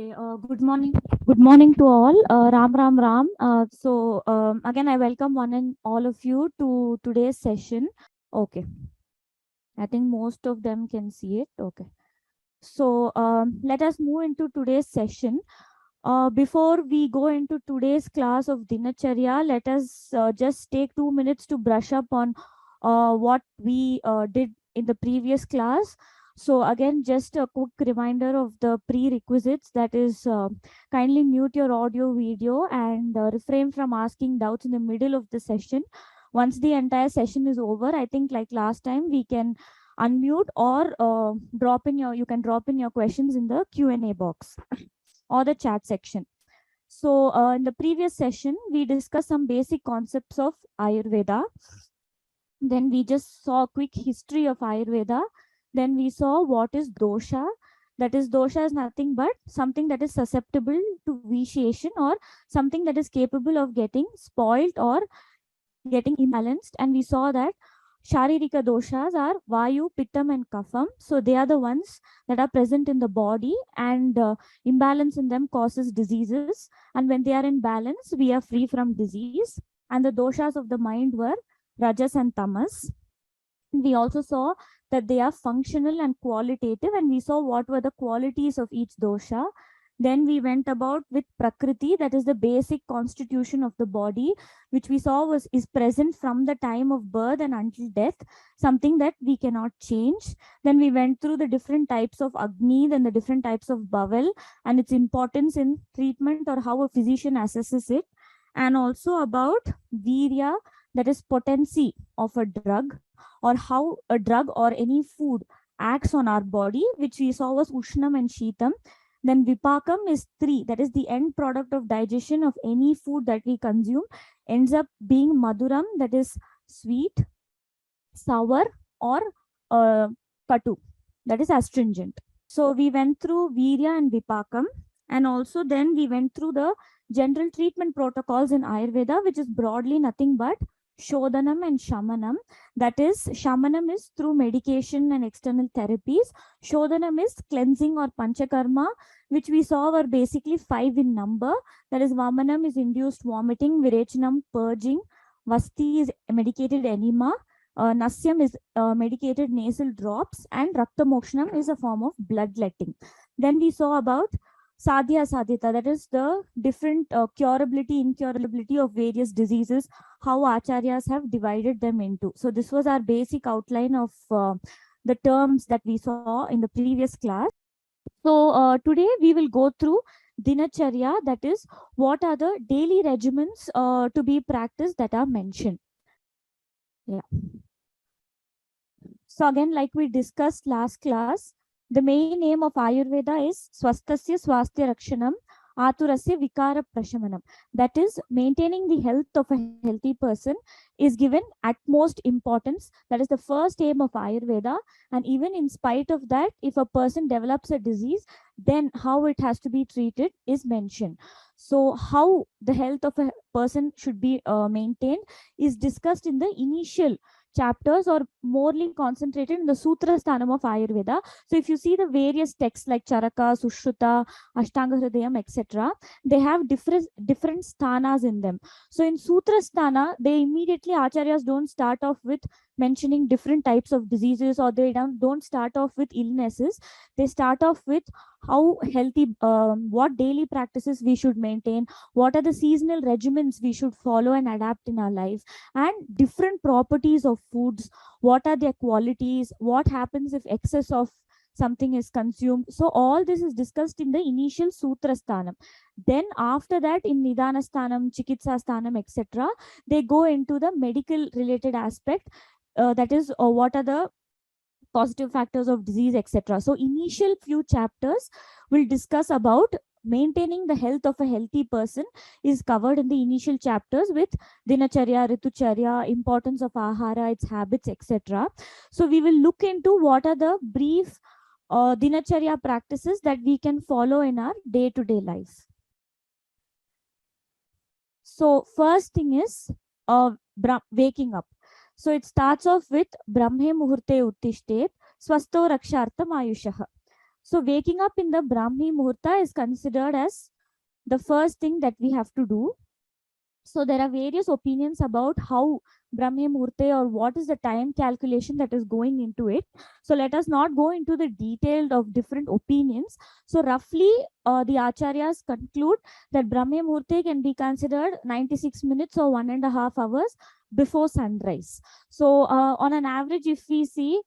Okay, good morning. Good morning to all. Ram, Ram, Ram. Again, I welcome one and all of you to today's session. Okay, I think most of them can see it. Okay. Let us move into today's session. Before we go into today's class of Dinacharya, let us just take 2 minutes to brush up on what we did in the previous class. So again, just a quick reminder of the prerequisites, that is, kindly mute your audio video and refrain from asking doubts in the middle of the session. Once the entire session is over, I think like last time, we can unmute or you can drop in your questions in the Q&A box or the chat section. So in the previous session, we discussed some basic concepts of Ayurveda. Then we just saw a quick history of Ayurveda. Then we saw what is dosha. That is, dosha is nothing but something that is susceptible to vitiation or something that is capable of getting spoiled or getting imbalanced. And we saw that Sharirika doshas are Vayu, Pittam, and Kapham. So they are the ones that are present in the body, and imbalance in them causes diseases. And when they are in balance, we are free from disease. And the doshas of the mind were Rajas and Tamas. We also saw that they are functional and qualitative, and we saw what were the qualities of each dosha. Then we went about with Prakriti, that is the basic constitution of the body, which we saw is present from the time of birth and until death, something that we cannot change. Then we went through the different types of Agni, then the different types of Bawal, and its importance in treatment or how a physician assesses it. And also about Virya, that is potency of a drug, or how a drug or any food acts on our body, which we saw was Ushnam and Sheetam. Then Vipakam is 3, that is the end product of digestion of any food that we consume, ends up being Maduram, that is sweet, sour, or Katu, that is astringent. So we went through Virya and Vipakam, and also then we went through the general treatment protocols in Ayurveda, which is broadly nothing but Shodhanam and Shamanam. That is, Shamanam is through medication and external therapies. Shodhanam is cleansing or Panchakarma, which we saw were basically 5 in number. That is, Vamanam is induced vomiting, Virechanam purging, Vasti is medicated enema, Nassim is medicated nasal drops, and Raktamokshanam is a form of bloodletting. Then we saw about Sadhya Sadhyata, that is the different curability, incurability of various diseases, how acharyas have divided them into. So this was our basic outline of the terms that we saw in the previous class. So today we will go through Dinacharya, that is, what are the daily regimens to be practiced that are mentioned. Yeah. So again, like we discussed last class, the main aim of Ayurveda is Swastasya Swasthya Rakshanam, Aturasya Vikara Prashamanam. That is, maintaining the health of a healthy person is given utmost importance. That is the first aim of Ayurveda. And even in spite of that, if a person develops a disease, then how it has to be treated is mentioned. So how the health of a person should be maintained is discussed in the initial chapters, or morely concentrated in the Sutra Sthanam of Ayurveda. So if you see the various texts like Charaka, Sushruta, Ashtanga Hridayam, etc., they have different sthanas in them. So in Sutra Sthana, they immediately, acharyas don't start off with mentioning different types of diseases, or they don't start off with illnesses. They start off with how healthy, what daily practices we should maintain, what are the seasonal regimens we should follow and adapt in our life, and different properties of foods, what are their qualities, what happens if excess of something is consumed. So all this is discussed in the initial Sutra Sthanam. Then after that, in Nidana Sthanam, Chikitsa Sthanam, etc., they go into the medical related aspect, that is, what are the positive factors of disease, etc. So initial few chapters will discuss about maintaining the health of a healthy person is covered in the initial chapters with Dinacharya, Ritucharya, importance of Ahara, its habits, etc. So we will look into what are the brief Dinacharya practices that we can follow in our day-to-day life. So first thing is waking up. So it starts off with Brahme Muhurte Uttishtet, Swasto Rakshartam Ayushaha. So waking up in the Brahmi Muhurta is considered as the first thing that we have to do. So there are various opinions about how Brahmi Muhurte, or what is the time calculation that is going into it. So let us not go into the detail of different opinions. So roughly, the acharyas conclude that Brahmi Muhurte can be considered 96 minutes or 1.5 hours before sunrise. So on an average, if we see,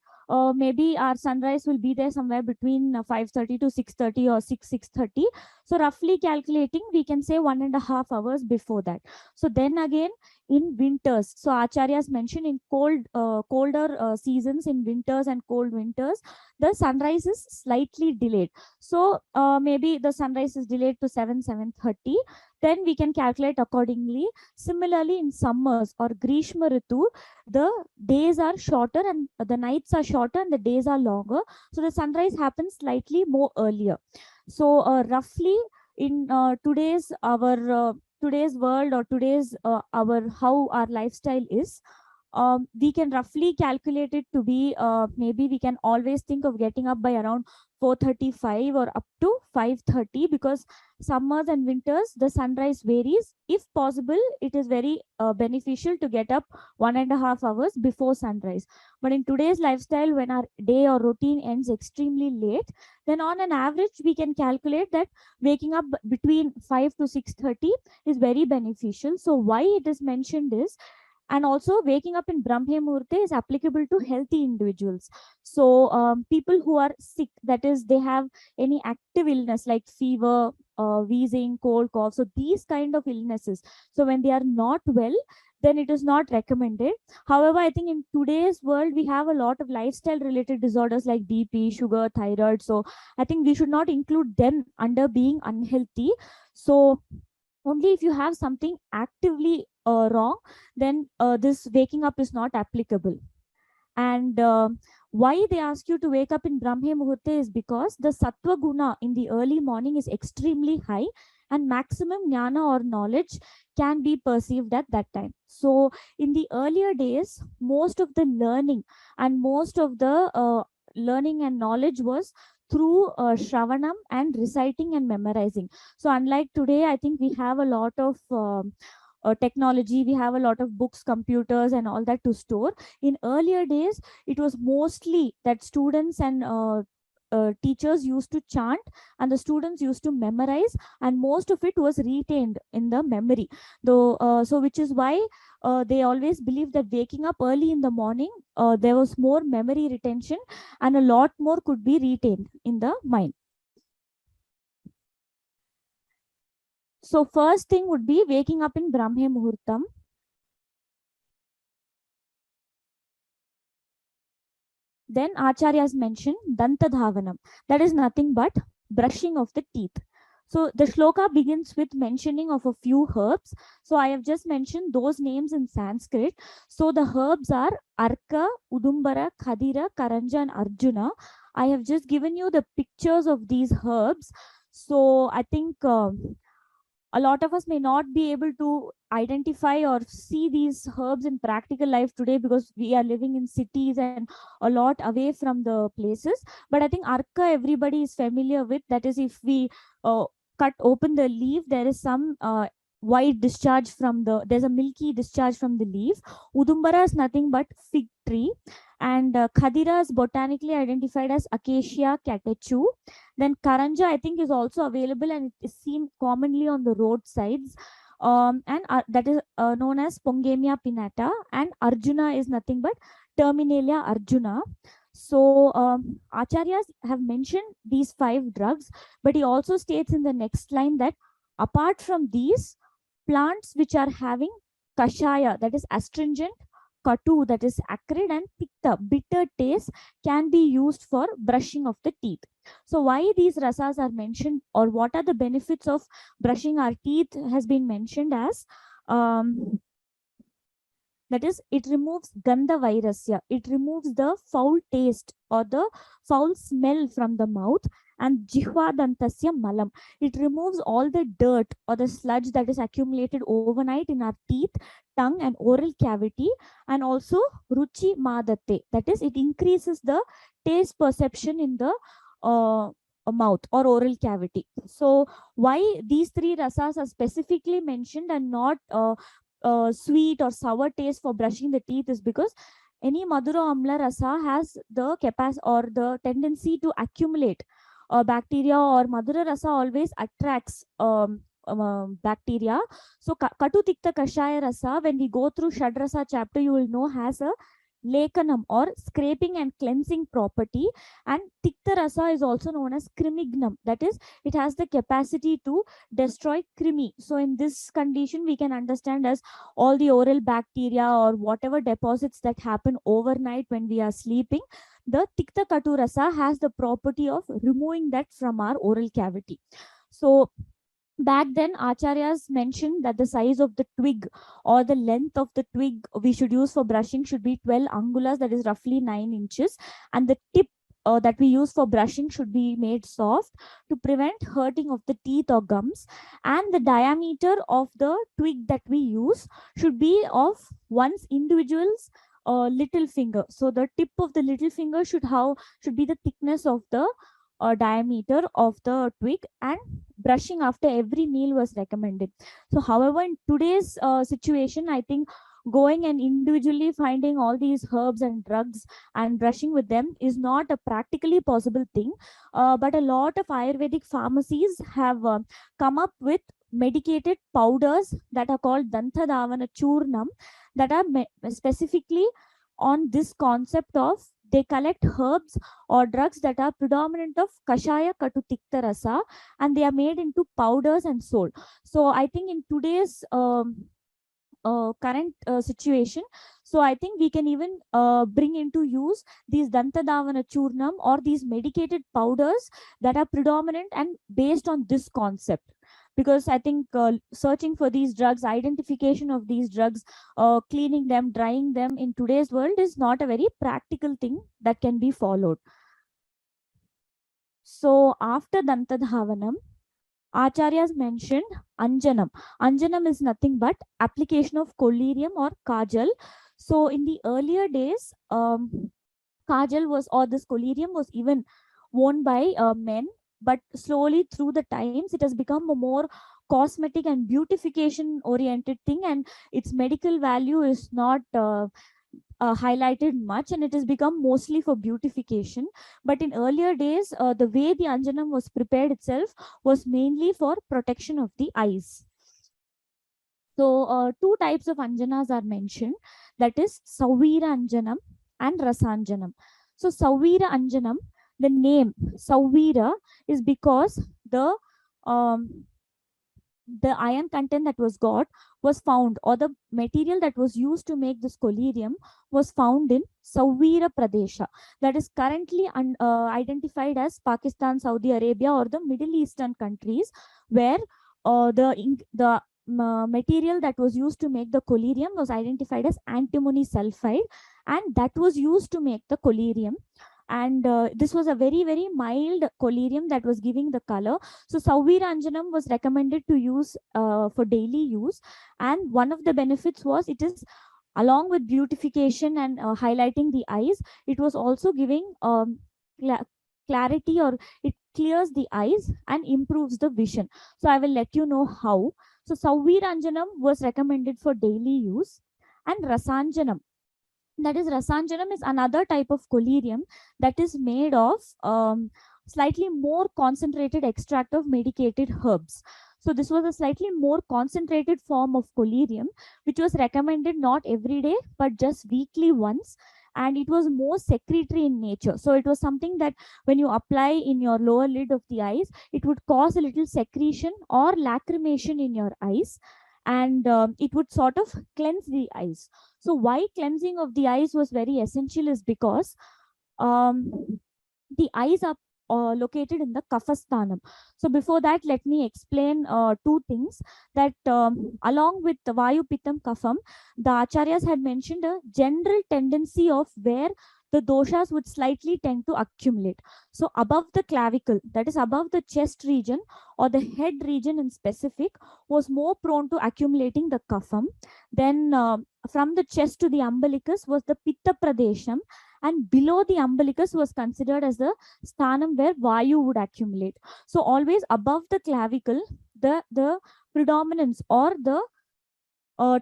maybe our sunrise will be there somewhere between 5:30 to 6:30 or 6:30. So roughly calculating, we can say 1.5 hours before that. So then again, in winters, so acharyas mentioned in colder seasons, in winters and cold winters, the sunrise is slightly delayed. So maybe the sunrise is delayed to 7:30. Then we can calculate accordingly. Similarly, in summers or Grishma Ritu, the days are shorter and the nights are shorter and the days are longer. So the sunrise happens slightly more earlier. So roughly, in today's world, or today's our how our lifestyle is, we can roughly calculate it to be, maybe we can always think of getting up by around 4:35 or up to 5:30, because summers and winters the sunrise varies. If possible, it is very beneficial to get up 1.5 hours before sunrise. But in today's lifestyle, when our day or routine ends extremely late, then on an average we can calculate that waking up between 5 to 6:30 is very beneficial. So why it is mentioned is, and also waking up in Brahme Muhurte is applicable to healthy individuals. So people who are sick, that is, they have any active illness like fever, wheezing, cold, cough, so these kind of illnesses, so when they are not well, then it is not recommended. However, I think in today's world we have a lot of lifestyle related disorders like BP, sugar, thyroid, so I think we should not include them under being unhealthy. So only if you have something actively wrong, then this waking up is not applicable. And why they ask you to wake up in Brahme Muhurte is because the Sattva Guna in the early morning is extremely high, and maximum jnana or knowledge can be perceived at that time. So in the earlier days, most of the learning and most of the learning and knowledge was through Shravanam and reciting and memorizing. So unlike today, I think we have a lot of technology, we have a lot of books, computers, and all that to store. In earlier days, it was mostly that students and teachers used to chant, and the students used to memorize, and most of it was retained in the memory. Though, so which is why they always believe that waking up early in the morning, there was more memory retention, and a lot more could be retained in the mind. So first thing would be waking up in Brahme Muhurtam. Then Acharyas mentioned Dantadhavanam. That is nothing but brushing of the teeth. So the shloka begins with mentioning of a few herbs. So I have just mentioned those names in Sanskrit. So the herbs are Arka, Udumbara, Khadira, Karanja, and Arjuna. I have just given you the pictures of these herbs. So I think a lot of us may not be able to identify or see these herbs in practical life today, because we are living in cities and a lot away from the places. But I think Arka everybody is familiar with. That is, if we cut open the leaf, there is some white discharge from there's a milky discharge from the leaf. Udumbara is nothing but fig tree, and Khadira is botanically identified as Acacia catechu. Then Karanja, I think, is also available, and it is seen commonly on the roadsides. And that is known as Pongemia pinnata. And Arjuna is nothing but Terminalia arjuna. So Acharyas have mentioned these 5 drugs, but he also states in the next line that apart from these, plants which are having kashaya, that is astringent, katu, that is acrid, and pitta, bitter taste, can be used for brushing of the teeth. So why these rasas are mentioned, or what are the benefits of brushing our teeth, has been mentioned as that is, it removes gandha virusya, it removes the foul taste or the foul smell from the mouth, and jihva dantasya malam, it removes all the dirt or the sludge that is accumulated overnight in our teeth, tongue, and oral cavity. And also ruchi madate, that is, it increases the taste perception in the mouth or oral cavity. So why these three rasas are specifically mentioned and not sweet or sour taste for brushing the teeth is because any Madura Amla rasa has the capacity or the tendency to accumulate bacteria, or Madura rasa always attracts bacteria. So Katu Tikta Kashaya rasa, when we go through Shadrasa chapter, you will know has a lekanam or scraping and cleansing property, and Tikta rasa is also known as crimignum, that is it has the capacity to destroy krimi. So in this condition we can understand as all the oral bacteria or whatever deposits that happen overnight when we are sleeping, the Tikta Katu rasa has the property of removing that from our oral cavity. So back then acharyas mentioned that the size of the twig or the length of the twig we should use for brushing should be 12 angulas, that is roughly 9 inches, and the tip that we use for brushing should be made soft to prevent hurting of the teeth or gums, and the diameter of the twig that we use should be of one's individual's little finger. So the tip of the little finger should be the thickness of the diameter of the twig, and brushing after every meal was recommended. So however, in today's situation, I think going and individually finding all these herbs and drugs and brushing with them is not a practically possible thing, but a lot of Ayurvedic pharmacies have come up with medicated powders that are called dantadavana churnam, that are specifically on this concept of they collect herbs or drugs that are predominant of kashaya katu tikta rasa, and they are made into powders and sold. So I think in today's current situation, so I think we can even bring into use these dantadavana churnam or these medicated powders that are predominant and based on this concept, because I think searching for these drugs, identification of these drugs, cleaning them, drying them in today's world is not a very practical thing that can be followed. So after dantadhavanam, acharyas mentioned anjanam. Anjanam is nothing but application of collarium or kajal. So in the earlier days, kajal was, or this collarium was even worn by men, but slowly through the times it has become a more cosmetic and beautification oriented thing, and its medical value is not highlighted much, and it has become mostly for beautification. But in earlier days, the way the anjanam was prepared itself was mainly for protection of the eyes. So two types of anjanas are mentioned, that is Savira Anjanam and Rasanjanam. So Savira Anjanam, the name Savira is because the iron content that was got was found, or the material that was used to make this collarium was found in Savira Pradesha, that is currently identified as Pakistan, Saudi Arabia, or the Middle Eastern countries, where the material that was used to make the collarium was identified as antimony sulfide, and that was used to make the collarium. And this was a very very mild collarium that was giving the color. So Savira Anjanam was recommended to use for daily use, and one of the benefits was it is, along with beautification and highlighting the eyes, it was also giving clarity, or it clears the eyes and improves the vision. So I will let you know how. So Savira Anjanam was recommended for daily use, and Rasanjanam, that is Rasanjanam, is another type of collarium that is made of slightly more concentrated extract of medicated herbs. So this was a slightly more concentrated form of collarium, which was recommended not every day but just weekly once, and it was more secretory in nature. So it was something that when you apply in your lower lid of the eyes, it would cause a little secretion or lacrimation in your eyes, and it would sort of cleanse the eyes. So why cleansing of the eyes was very essential is because the eyes are located in the Kaphasthanam. So before that, let me explain two things, that along with the Vayu Pittam Kapham, the Acharyas had mentioned a general tendency of where the doshas would slightly tend to accumulate. So above the clavicle, that is above the chest region or the head region in specific, was more prone to accumulating the kapham. Then from the chest to the umbilicus was the pitta pradesham, and below the umbilicus was considered as the sthanam where vayu would accumulate. So always above the clavicle, the predominance or the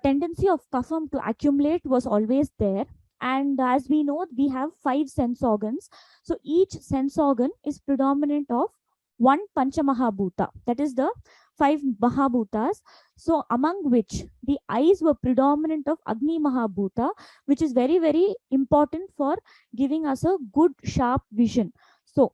tendency of kapham to accumulate was always there. And as we know, we have 5 sense organs. So each sense organ is predominant of one Panchamahabhuta, that is the 5 Mahabhutas. So among which the eyes were predominant of Agni Mahabhuta, which is very, very important for giving us a good, sharp vision. So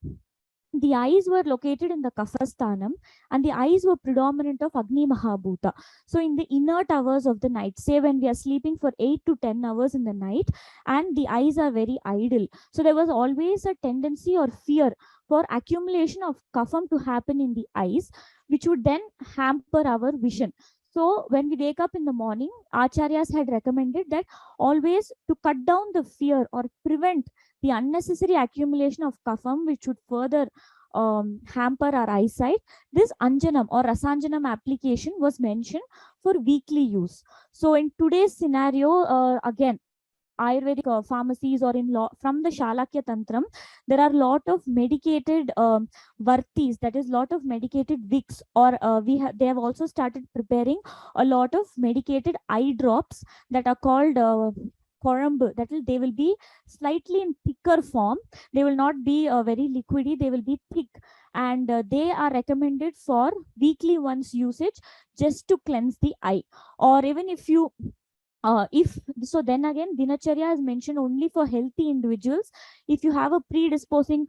the eyes were located in the Kaphasthanam, and the eyes were predominant of Agni Mahabhuta. So in the inert hours of the night, say when we are sleeping for 8 to 10 hours in the night, and the eyes are very idle, so there was always a tendency or fear for accumulation of kapham to happen in the eyes, which would then hamper our vision. So when we wake up in the morning, acharyas had recommended that always to cut down the fear or prevent the unnecessary accumulation of kapham, which would further hamper our eyesight, this anjanam or rasanjanam application was mentioned for weekly use. So in today's scenario, again, Ayurvedic pharmacies or from the Shalakya Tantram, there are a lot of medicated vartis, that is lot of medicated wicks, or they have also started preparing a lot of medicated eye drops that are called Korambu. They will be slightly in thicker form. They will not be very liquidy. They will be thick, and they are recommended for weekly once usage, just to cleanse the eye. Or even if so, then again, Dinacharya is mentioned only for healthy individuals. If you have a predisposing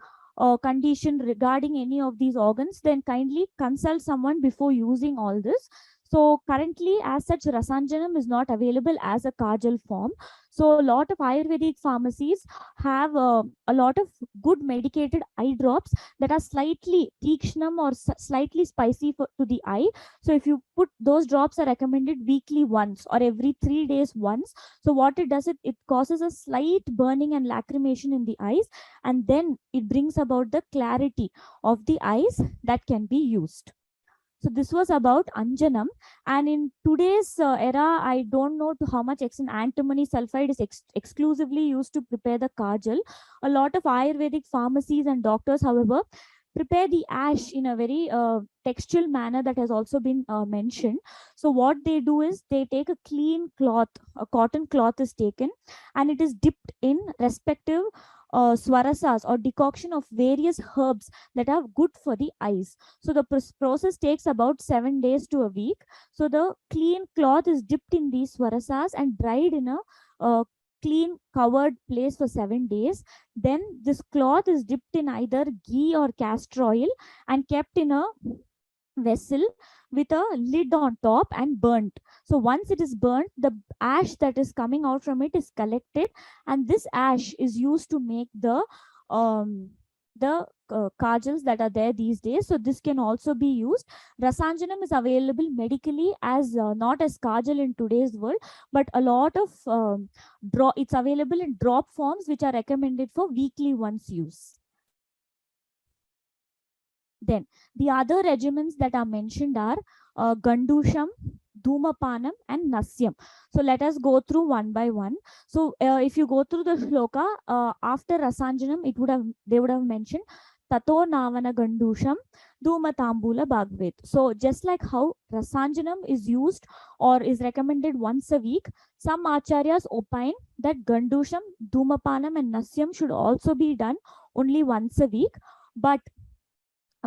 condition regarding any of these organs, then kindly consult someone before using all this. So currently, as such, Rasanjanam is not available as a kajal form. So a lot of Ayurvedic pharmacies have a lot of good medicated eye drops that are slightly tikshnam or slightly spicy to the eye. So if you put those drops, are recommended weekly once or every 3 days once. So what it does, it causes a slight burning and lacrimation in the eyes, and then it brings about the clarity of the eyes that can be used. So this was about Anjanam. And in today's era, I don't know to how much extent antimony sulfide is exclusively used to prepare the kajal. A lot of Ayurvedic pharmacies and doctors, however, prepare the ash in a very textual manner that has also been mentioned. So what they do is they take a clean cloth, a cotton cloth is taken, and it is dipped in respective swarasas or decoction of various herbs that are good for the eyes. So the process takes about 7 days to a week. So the clean cloth is dipped in these swarasas and dried in a clean covered place for 7 days. Then this cloth is dipped in either ghee or castor oil and kept in a vessel with a lid on top and burnt. So once it is burnt, the ash that is coming out from it is collected, and this ash is used to make the kajals that are there these days. So this can also be used. Rasanjanam is available medically as not as kajal in today's world, but a lot of it's available in drop forms, which are recommended for weekly once use. Then the other regimens that are mentioned are Gandusham, Dhumapanam, and Nasyam. So let us go through one by one. So if you go through the shloka, after Rasanjanam, they would have mentioned Tato Navana Gandusham, Dhumatambula Bhagavad. So just like how Rasanjanam is used or is recommended once a week, some acharyas opine that Gandusham, Dhumapanam, and Nasyam should also be done only once a week. But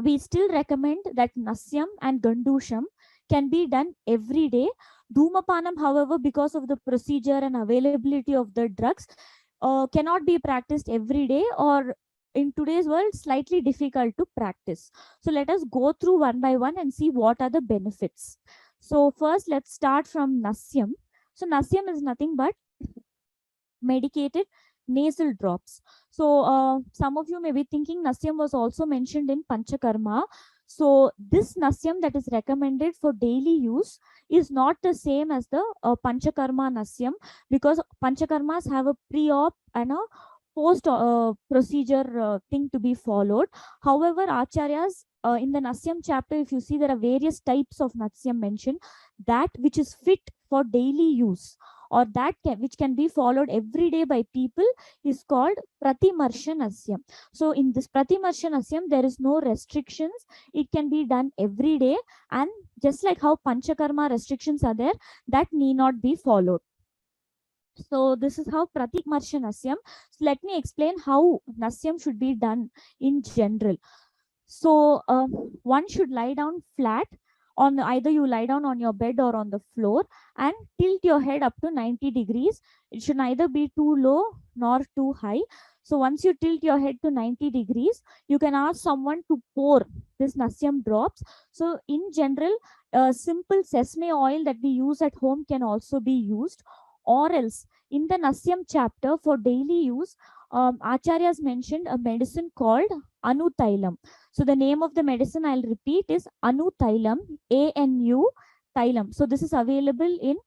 we still recommend that Nasyam and Gandusham can be done every day. Dhumapanam, however, because of the procedure and availability of the drugs, cannot be practiced every day, or in today's world, slightly difficult to practice. So let us go through one by one and see what are the benefits. So first, let's start from Nasyam. So Nasyam is nothing but medicated nasal drops. So some of you may be thinking Nasyam was also mentioned in Panchakarma. So this Nasyam that is recommended for daily use is not the same as the Panchakarma Nasyam, because Panchakarmas have a pre-op and a post procedure thing to be followed. However, acharyas in the Nasyam chapter, if you see, there are various types of Nasyam mentioned, that which is fit for daily use or which can be followed every day by people is called Pratimarsha Nasyam. So in this Pratimarsha Nasyam, there is no restrictions. It can be done every day, and just like how Panchakarma restrictions are there, that need not be followed. So this is how Pratimarsha Nasyam. So let me explain how Nasyam should be done in general. So one should lie down flat on, either you lie down on your bed or on the floor, and tilt your head up to 90 degrees. It should neither be too low nor too high. So once you tilt your head to 90 degrees, you can ask someone to pour this Nasyam drops. So in general, simple sesame oil that we use at home can also be used, or else in the Nasyam chapter for daily use, Acharyas mentioned a medicine called Anutailam. So the name of the medicine, I'll repeat, is Anutailam, ANU Thailam. So this is available in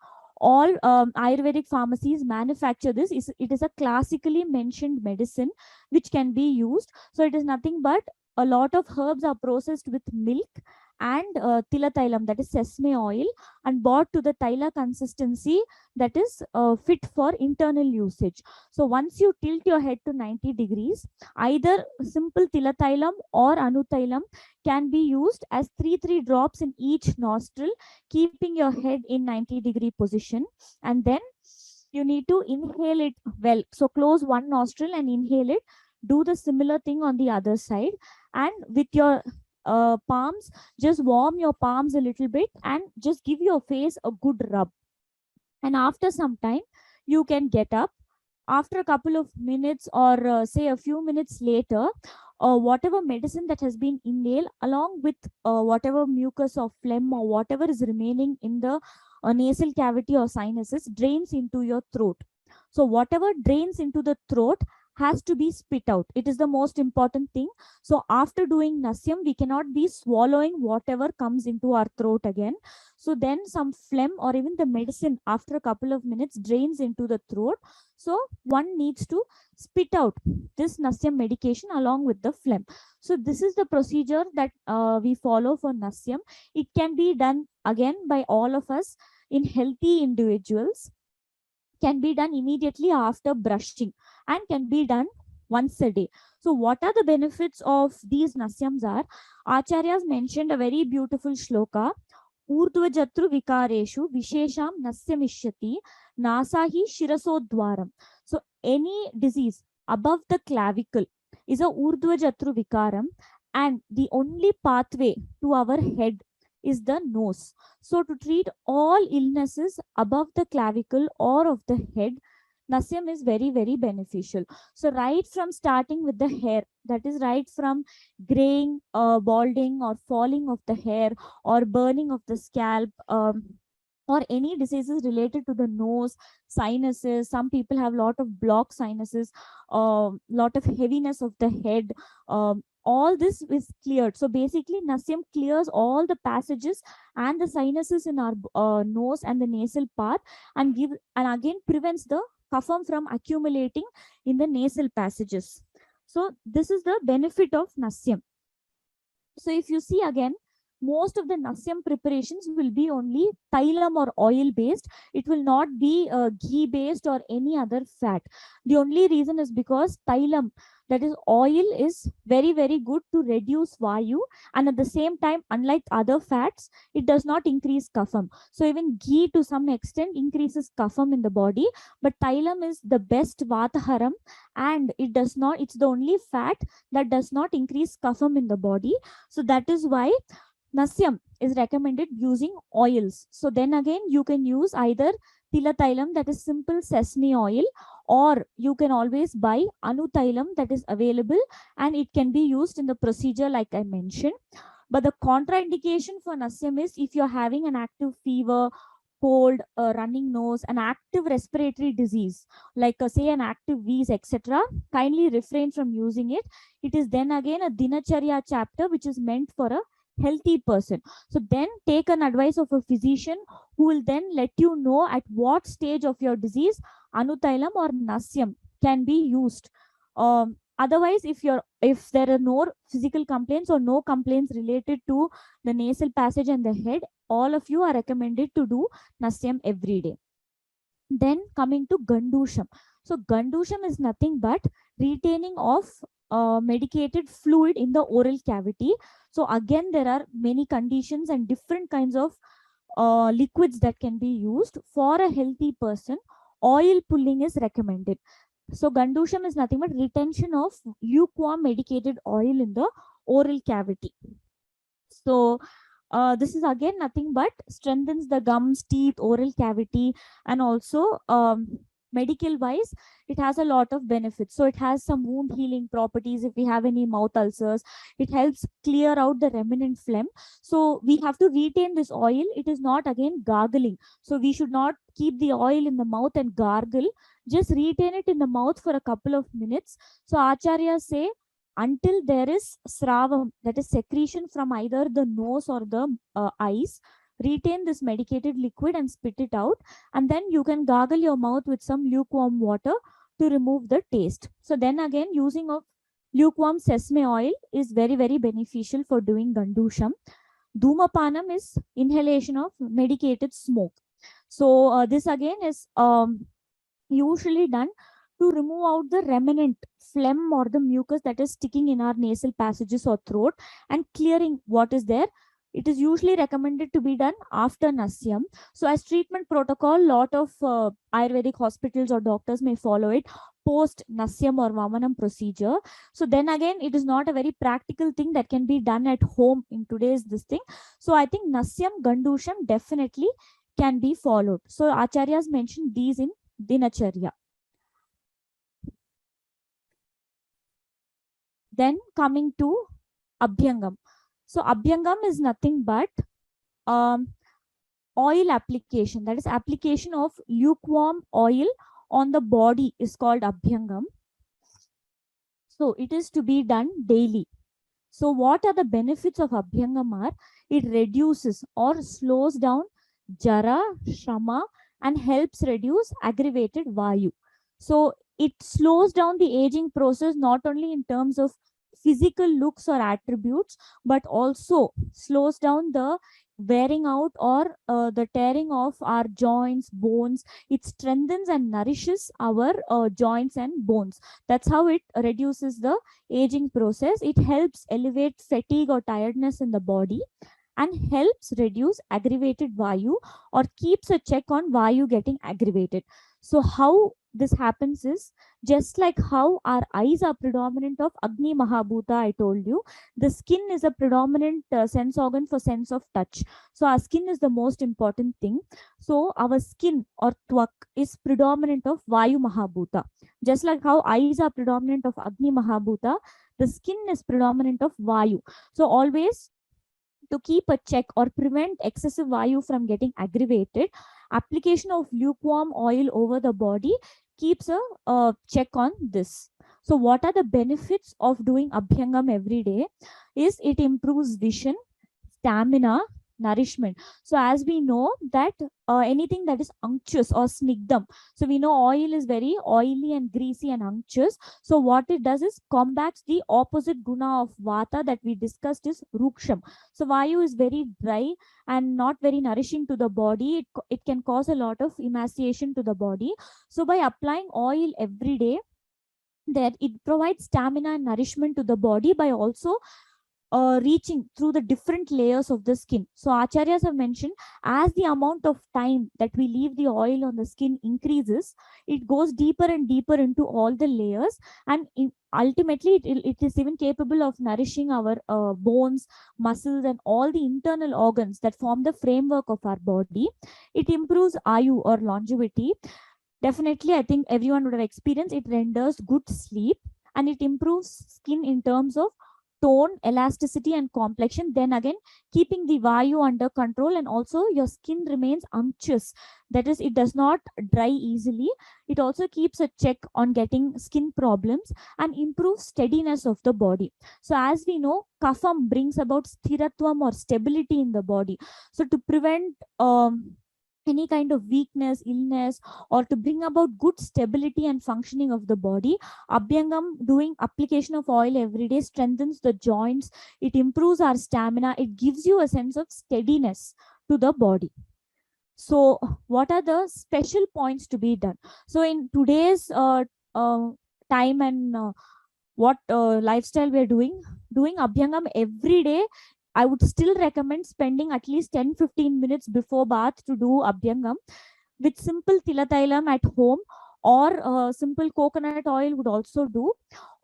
all Ayurvedic pharmacies manufacture this. It is a classically mentioned medicine which can be used. So it is nothing but a lot of herbs are processed with milk and tila thailam, that is sesame oil, and brought to the thaila consistency that is fit for internal usage. So once you tilt your head to 90 degrees, either simple tilathailam or anuthailam can be used as 3 drops in each nostril, keeping your head in 90-degree position. And then you need to inhale it well. So close one nostril and inhale it. Do the similar thing on the other side. And with your palms, just warm your palms a little bit and just give your face a good rub. And after some time, you can get up. After a couple of minutes, or say a few minutes later, whatever medicine that has been inhaled, along with whatever mucus or phlegm or whatever is remaining in the nasal cavity or sinuses, drains into your throat. So whatever drains into the throat has to be spit out. It is the most important thing. So after doing Nasyam, we cannot be swallowing whatever comes into our throat again. So then some phlegm or even the medicine after a couple of minutes drains into the throat. So one needs to spit out this Nasyam medication along with the phlegm. So this is the procedure that we follow for Nasyam. It can be done again by all of us in healthy individuals, can be done immediately after brushing, and can be done once a day. So what are the benefits of these Nasyams are? Acharyas mentioned a very beautiful shloka. Urdhvajatru vikareshu vishesham nasyamishyati nasahi shirasodwaram. So any disease above the clavicle is a urdhvajatru vikaram, and the only pathway to our head is the nose. So to treat all illnesses above the clavicle or of the head, Nasyam is very, very beneficial. So right from starting with the hair, that is right from graying, balding or falling of the hair, or burning of the scalp, or any diseases related to the nose, sinuses. Some people have a lot of blocked sinuses, lot of heaviness of the head. All this is cleared. So basically, Nasyam clears all the passages and the sinuses in our nose and the nasal path, and again prevents the kapham from accumulating in the nasal passages. So this is the benefit of Nasyam. So if you see again, most of the Nasyam preparations will be only thailam or oil based. It will not be ghee based or any other fat. The only reason is because thailam, that is oil, is very, very good to reduce vayu, and at the same time, unlike other fats, it does not increase kapham. So even ghee to some extent increases kapham in the body, but thailam is the best vataharam, and it's the only fat that does not increase kapham in the body. So that is why Nasyam is recommended using oils. So then again, you can use either tilathailam, that is simple sesame oil, or you can always buy anuthailam, that is available, and it can be used in the procedure like I mentioned. But the contraindication for Nasyam is if you're having an active fever, cold, running nose, an active respiratory disease, like say an active wheeze, etc., kindly refrain from using it. It is then again a Dinacharya chapter which is meant for a healthy person. So then take an advice of a physician who will then let you know at what stage of your disease anuthailam or Nasyam can be used. Otherwise, if there are no physical complaints or no complaints related to the nasal passage and the head, all of you are recommended to do Nasyam every day. Then coming to Gandusham. So Gandusham is nothing but retaining of medicated fluid in the oral cavity. So again, there are many conditions and different kinds of liquids that can be used. For a healthy person, oil pulling is recommended. So Gandusham is nothing but retention of lukewarm medicated oil in the oral cavity. So this is again nothing but strengthens the gums, teeth, oral cavity, and also medical wise, it has a lot of benefits. So it has some wound healing properties. If we have any mouth ulcers, it helps clear out the remnant phlegm. So we have to retain this oil. It is not again gargling. So we should not keep the oil in the mouth and gargle. Just retain it in the mouth for a couple of minutes. So acharyas say until there is sravam, that is secretion from either the nose or the eyes, retain this medicated liquid and spit it out, and then you can gargle your mouth with some lukewarm water to remove the taste. So then again, using of lukewarm sesame oil is very, very beneficial for doing gandusham. Dhumapanam is inhalation of medicated smoke. So this again is usually done to remove out the remnant phlegm or the mucus that is sticking in our nasal passages or throat and clearing what is there. It is usually recommended to be done after Nassim. So as treatment protocol, lot of Ayurvedic hospitals or doctors may follow it post Nassim or Vamanam procedure. So then again, it is not a very practical thing that can be done at home in today's this thing. So I think Nassim, Gandusham definitely can be followed. So Acharyas mentioned these in Dinacharya. Then coming to Abhyangam. So Abhyangam is nothing but oil application. That is application of lukewarm oil on the body is called Abhyangam. So it is to be done daily. So what are the benefits of Abhyangam are? It reduces or slows down jara, shrama, and helps reduce aggravated vayu. So it slows down the aging process not only in terms of physical looks or attributes, but also slows down the wearing out or the tearing of our joints, bones. It strengthens and nourishes our joints and bones. That's how it reduces the aging process. It helps elevate fatigue or tiredness in the body and helps reduce aggravated vayu or keeps a check on vayu getting aggravated. So how this happens is just like how our eyes are predominant of Agni Mahabhuta, I told you, the skin is a predominant sense organ for sense of touch. So our skin is the most important thing. So our skin or twak is predominant of Vayu Mahabhuta. Just like how eyes are predominant of Agni Mahabhuta, the skin is predominant of Vayu. So always to keep a check or prevent excessive vayu from getting aggravated, application of lukewarm oil over the body keeps a check on this. So what are the benefits of doing Abhyangam every day? Is it improves vision, stamina, nourishment. So as we know that anything that is unctuous or snigdam, so we know oil is very oily and greasy and unctuous. So what it does is combats the opposite guna of vata that we discussed is ruksham. So vayu is very dry and not very nourishing to the body. It can cause a lot of emaciation to the body. So by applying oil every day, that it provides stamina and nourishment to the body by also reaching through the different layers of the skin. So acharyas have mentioned as the amount of time that we leave the oil on the skin increases, it goes deeper and deeper into all the layers, and ultimately it is even capable of nourishing our bones, muscles, and all the internal organs that form the framework of our body. It improves ayu or longevity. Definitely, I think everyone would have experienced it renders good sleep, and it improves skin in terms of tone, elasticity, and complexion. Then again, keeping the vayu under control, and also your skin remains unctuous. That is, it does not dry easily. It also keeps a check on getting skin problems and improves steadiness of the body. So as we know, kafam brings about sthiratvam or stability in the body. So to prevent any kind of weakness, illness, or to bring about good stability and functioning of the body, Abhyangam, doing application of oil every day, strengthens the joints, it improves our stamina, it gives you a sense of steadiness to the body. So what are the special points to be done? So in today's uh, time and what lifestyle we are doing Abhyangam every day, I would still recommend spending at least 10-15 minutes before bath to do Abhyangam with simple tilatailam at home, or simple coconut oil would also do.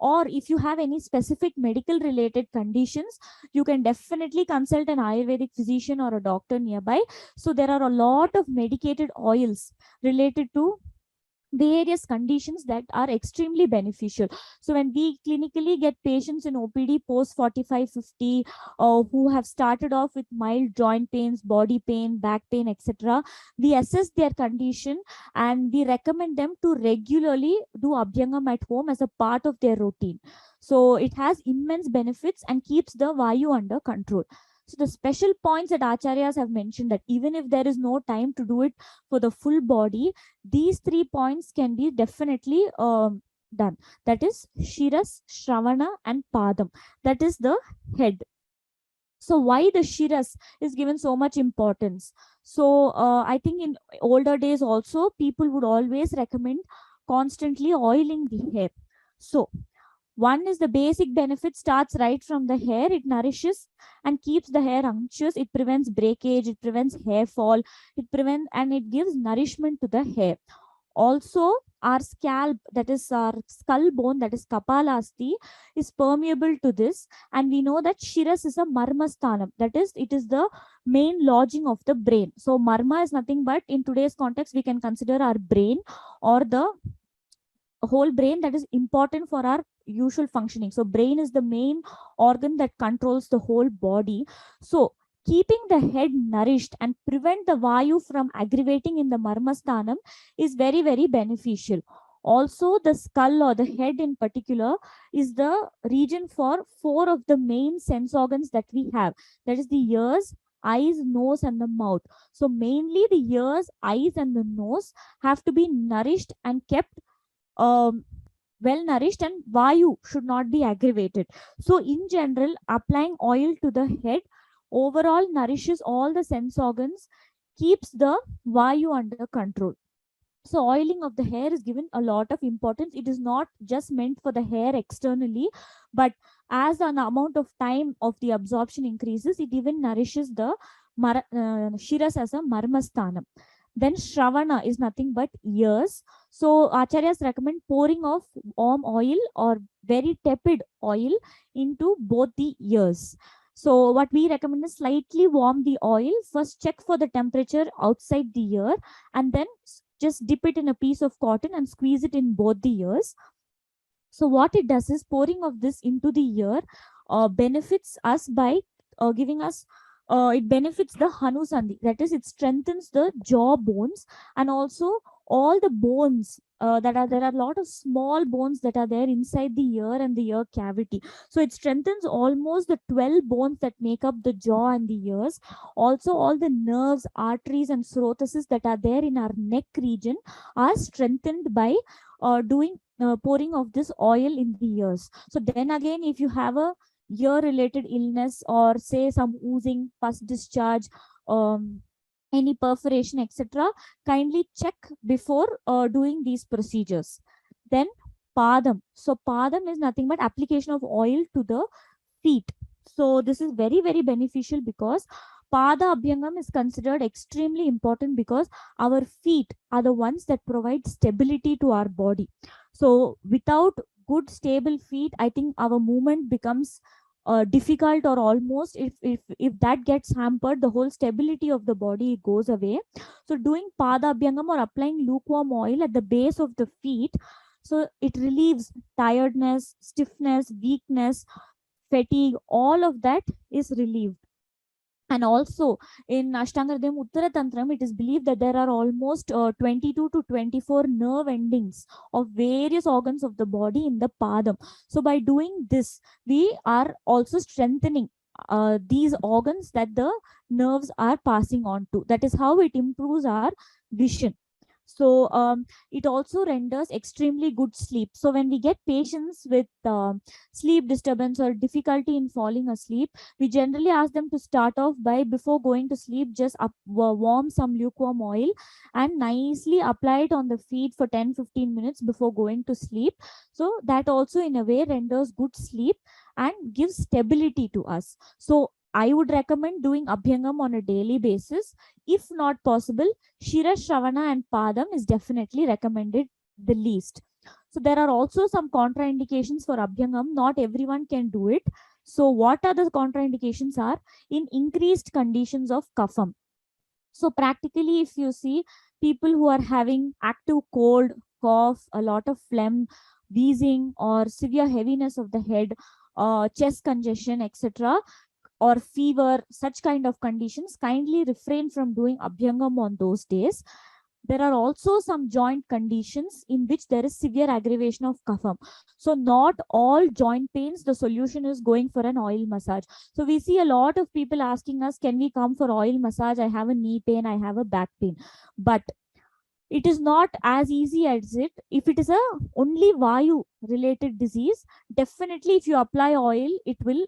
Or if you have any specific medical related conditions, you can definitely consult an Ayurvedic physician or a doctor nearby. So there are a lot of medicated oils related to various conditions that are extremely beneficial. So when we clinically get patients in OPD post 45-50, who have started off with mild joint pains, body pain, back pain, etc., we assess their condition and we recommend them to regularly do Abhyangam at home as a part of their routine. So it has immense benefits and keeps the Vayu under control. So the special points that acharyas have mentioned, that even if there is no time to do it for the full body, these 3 points can be definitely done. That is Shiras, Shravana, and Padam. That is the head. So why the Shiras is given so much importance? So I think in older days also people would always recommend constantly oiling the hair. So one is the basic benefit starts right from the hair. It nourishes and keeps the hair unctuous. It prevents breakage. It prevents hair fall. It prevents and it gives nourishment to the hair. Also, our scalp, that is our skull bone, that is Kapalasti, is permeable to this. And we know that Shiras is a marmasthanam. That is, it is the main lodging of the brain. So, marma is nothing but, in today's context, we can consider our brain or the whole brain that is important for our usual functioning. So brain is the main organ that controls the whole body. So keeping the head nourished and prevent the vayu from aggravating in the marmasthanam is very, very beneficial. Also, the skull or the head in particular is the region for 4 of the main sense organs that we have. That is the ears, eyes, nose, and the mouth. So mainly the ears, eyes, and the nose have to be nourished and kept um, well nourished, and vayu should not be aggravated. So in general, applying oil to the head overall nourishes all the sense organs, keeps the vayu under control. So oiling of the hair is given a lot of importance. It is not just meant for the hair externally, but as an amount of time of the absorption increases, it even nourishes the shiras as a marmasthanam. Then Shravana is nothing but ears. So Acharyas recommend pouring of warm oil or very tepid oil into both the ears. So what we recommend is slightly warm the oil. First check for the temperature outside the ear, and then just dip it in a piece of cotton and squeeze it in both the ears. So what it does is pouring of this into the ear benefits us by giving us it benefits the Hanusandhi. That is, it strengthens the jaw bones and also all the bones that are there are a lot of small bones that are there inside the ear and the ear cavity. So it strengthens almost the 12 bones that make up the jaw and the ears. Also, all the nerves, arteries, and srotases that are there in our neck region are strengthened by doing pouring of this oil in the ears. So then again, if you have a ear related illness or say some oozing, pus discharge, any perforation, etc., kindly check before doing these procedures. Then padam. So padam is nothing but application of oil to the feet. So this is very, very beneficial because pada abhyangam is considered extremely important because our feet are the ones that provide stability to our body. So without good stable feet, I think our movement becomes difficult, or almost if that gets hampered, the whole stability of the body goes away. So doing pada abhyangam or applying lukewarm oil at the base of the feet, so it relieves tiredness, stiffness, weakness, fatigue, all of that is relieved. And also in Ashtanga Hridayam Uttara Tantram, it is believed that there are almost 22 to 24 nerve endings of various organs of the body in the padam. So by doing this, we are also strengthening these organs that the nerves are passing on to. That is how it improves our vision. So it also renders extremely good sleep. So when we get patients with sleep disturbance or difficulty in falling asleep, we generally ask them to start off by, before going to sleep, just warm some lukewarm oil and nicely apply it on the feet for 10-15 minutes before going to sleep. So that also in a way renders good sleep and gives stability to us. So I would recommend doing Abhyangam on a daily basis. If not possible, Shira, Shravana, and Padam is definitely recommended the least. So there are also some contraindications for Abhyangam. Not everyone can do it. So what are the contraindications are? In increased conditions of kapham. So practically, if you see people who are having active cold, cough, a lot of phlegm, wheezing, or severe heaviness of the head, chest congestion, etc., or fever, such kind of conditions, kindly refrain from doing Abhyangam on those days. There are also some joint conditions in which there is severe aggravation of kapham. So not all joint pains, the solution is going for an oil massage. So we see a lot of people asking us, can we come for oil massage? I have a knee pain, I have a back pain. But it is not as easy as it. If it is a only vayu related disease, definitely if you apply oil, it will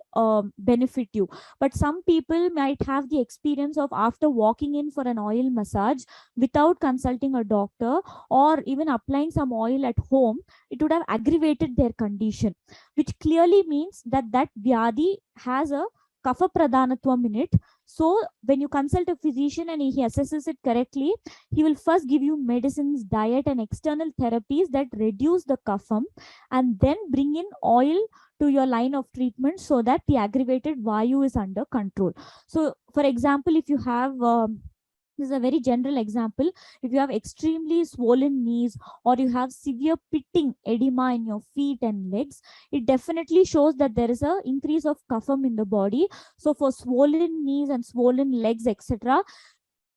benefit you. But some people might have the experience of, after walking in for an oil massage without consulting a doctor or even applying some oil at home, it would have aggravated their condition, which clearly means that that vyadi has a kapha pradhanatvam in it. So when you consult a physician and he assesses it correctly, he will first give you medicines, diet, and external therapies that reduce the kapham, and then bring in oil to your line of treatment so that the aggravated vayu is under control. So for example, if you have this is a very general example. If you have extremely swollen knees, or you have severe pitting edema in your feet and legs, it definitely shows that there is a increase of kapham in the body. So for swollen knees and swollen legs, etc.,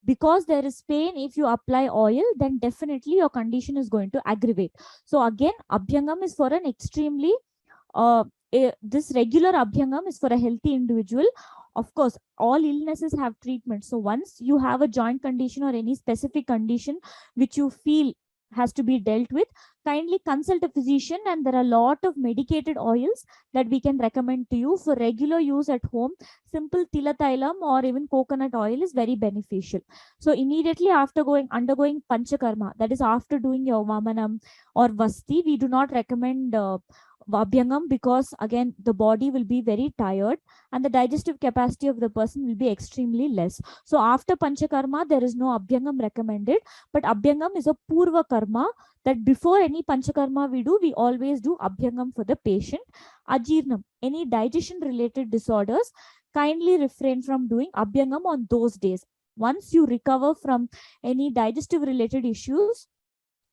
because there is pain, if you apply oil, then definitely your condition is going to aggravate. So again, Abhyangam is for an extremely this regular Abhyangam is for a healthy individual. Of course, all illnesses have treatment. So once you have a joint condition or any specific condition which you feel has to be dealt with, kindly consult a physician, and there are a lot of medicated oils that we can recommend to you for regular use at home. Simple tilatailam or even coconut oil is very beneficial. So immediately after undergoing panchakarma, that is after doing your vamanam or vasti, we do not recommend Abhyangam, because again the body will be very tired and the digestive capacity of the person will be extremely less. So after panchakarma, there is no Abhyangam recommended, but Abhyangam is a purva karma, that before any panchakarma we do, we always do Abhyangam for the patient. Ajirnam, any digestion related disorders, kindly refrain from doing Abhyangam on those days. Once you recover from any digestive related issues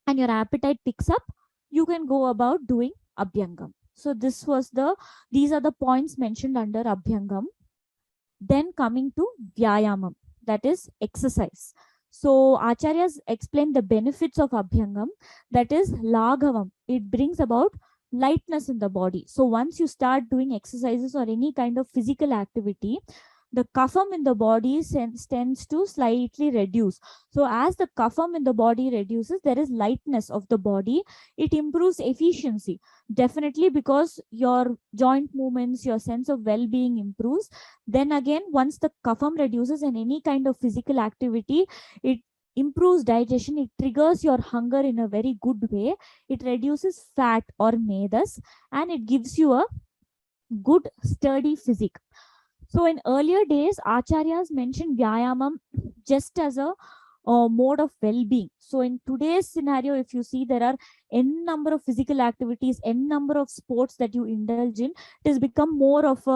and your appetite picks up, you can go about doing Abhyangam. So these are the points mentioned under Abhyangam. Then coming to Vyayamam, that is exercise. So Acharyas explain the benefits of Abhyangam, that is Laghavam. It brings about lightness in the body. So once you start doing exercises or any kind of physical activity, the kapham in the body tends to slightly reduce. So as the kapham in the body reduces, there is lightness of the body. It improves efficiency, definitely, because your joint movements, your sense of well-being improves. Then again, once the kapham reduces in any kind of physical activity, it improves digestion, it triggers your hunger in a very good way, it reduces fat or medas, and it gives you a good sturdy physique. So in earlier days, Acharyas mentioned Vyayamam just as a mode of well-being. So in today's scenario, if you see, there are n number of physical activities, n number of sports that you indulge in. It has become more of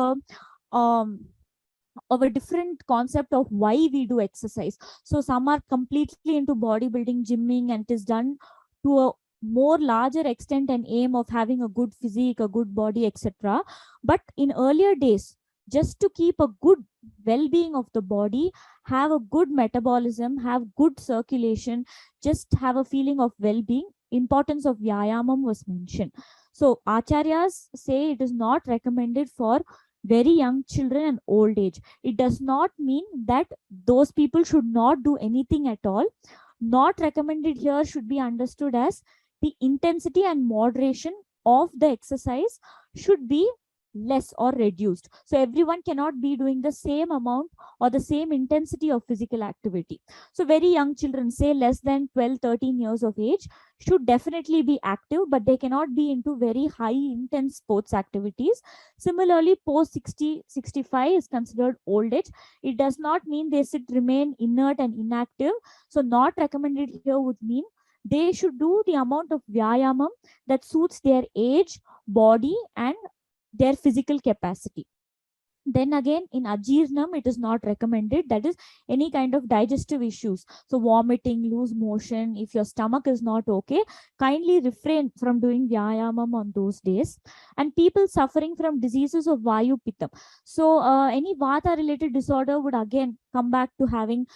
a different concept of why we do exercise. So some are completely into bodybuilding, gymming, and it is done to a more larger extent and aim of having a good physique, a good body, etc. But in earlier days, just to keep a good well-being of the body, have a good metabolism, have good circulation, just have a feeling of well-being, importance of vyayamam was mentioned. So acharyas say it is not recommended for very young children and old age. It does not mean that those people should not do anything at all. Not recommended here should be understood as the intensity and moderation of the exercise should be less or reduced. So everyone cannot be doing the same amount or the same intensity of physical activity. So very young children, say less than 12, 13 years of age, should definitely be active, but they cannot be into very high intense sports activities. Similarly, post 60, 65 is considered old age. It does not mean they should remain inert and inactive. So not recommended here would mean they should do the amount of vyayamam that suits their age, body, and their physical capacity. Then again, in ajirnam, it is not recommended. That is any kind of digestive issues. So vomiting, loose motion, if your stomach is not okay, kindly refrain from doing vyayamam on those days. And people suffering from diseases of vayu pittam. So any vata related disorder would again come back to having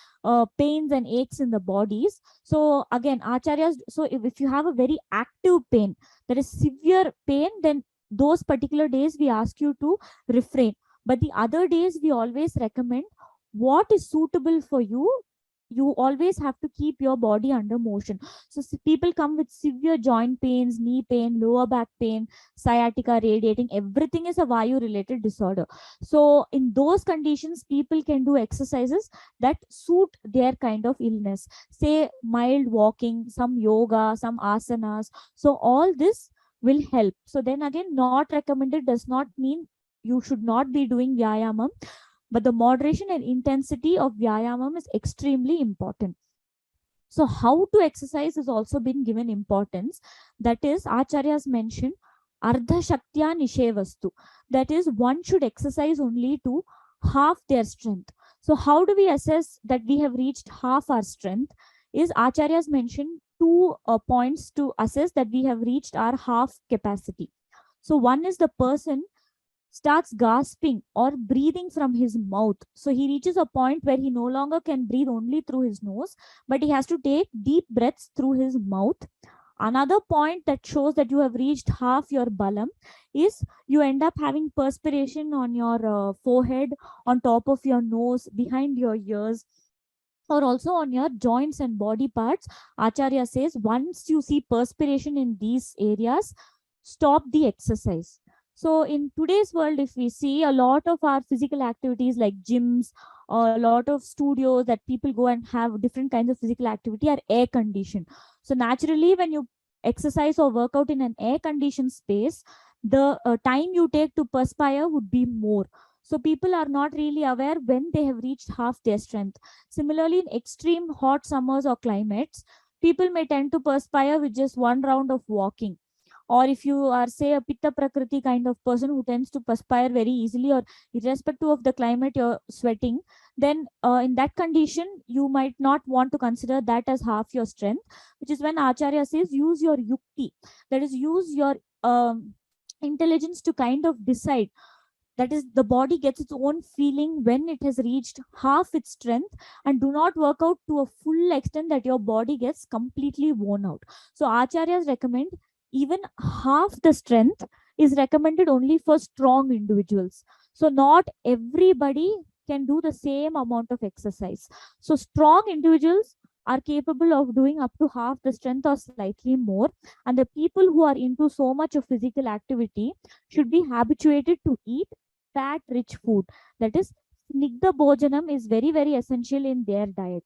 pains and aches in the bodies. So again, acharyas, so if you have a very active pain, that is severe pain, then those particular days we ask you to refrain. But the other days we always recommend what is suitable for you. You always have to keep your body under motion. So people come with severe joint pains, knee pain, lower back pain, sciatica radiating, everything is a vayu related disorder. So in those conditions, people can do exercises that suit their kind of illness, say mild walking, some yoga, some asanas. So all this will help. So then again, not recommended does not mean you should not be doing vyayamam, but the moderation and intensity of vyayamam is extremely important. So how to exercise has also been given importance. That is, acharyas mentioned ardha shaktya nishevastu. That is, one should exercise only to half their strength. So how do we assess that we have reached half our strength? Is acharyas mentioned two points to assess that we have reached our half capacity. So one is the person starts gasping or breathing from his mouth. So he reaches a point where he no longer can breathe only through his nose, but he has to take deep breaths through his mouth. Another point that shows that you have reached half your balam is you end up having perspiration on your forehead, on top of your nose, behind your ears, or also on your joints and body parts. Acharya says once you see perspiration in these areas, stop the exercise. So in today's world, if we see a lot of our physical activities like gyms, a lot of studios that people go and have different kinds of physical activity are air conditioned. So naturally, when you exercise or work out in an air conditioned space, the time you take to perspire would be more. So people are not really aware when they have reached half their strength. Similarly, in extreme hot summers or climates, people may tend to perspire with just one round of walking. Or if you are, say, a pitta prakriti kind of person who tends to perspire very easily, or irrespective of the climate you're sweating, then in that condition you might not want to consider that as half your strength, which is when acharya says use your yukti, that is, use your intelligence to kind of decide. That is, the body gets its own feeling when it has reached half its strength, and do not work out to a full extent that your body gets completely worn out. So acharyas recommend even half the strength is recommended only for strong individuals. So not everybody can do the same amount of exercise. So strong individuals are capable of doing up to half the strength or slightly more, and the people who are into so much of physical activity should be habituated to eat fat rich food. That is, snigdha bhojanam is very, very essential in their diet.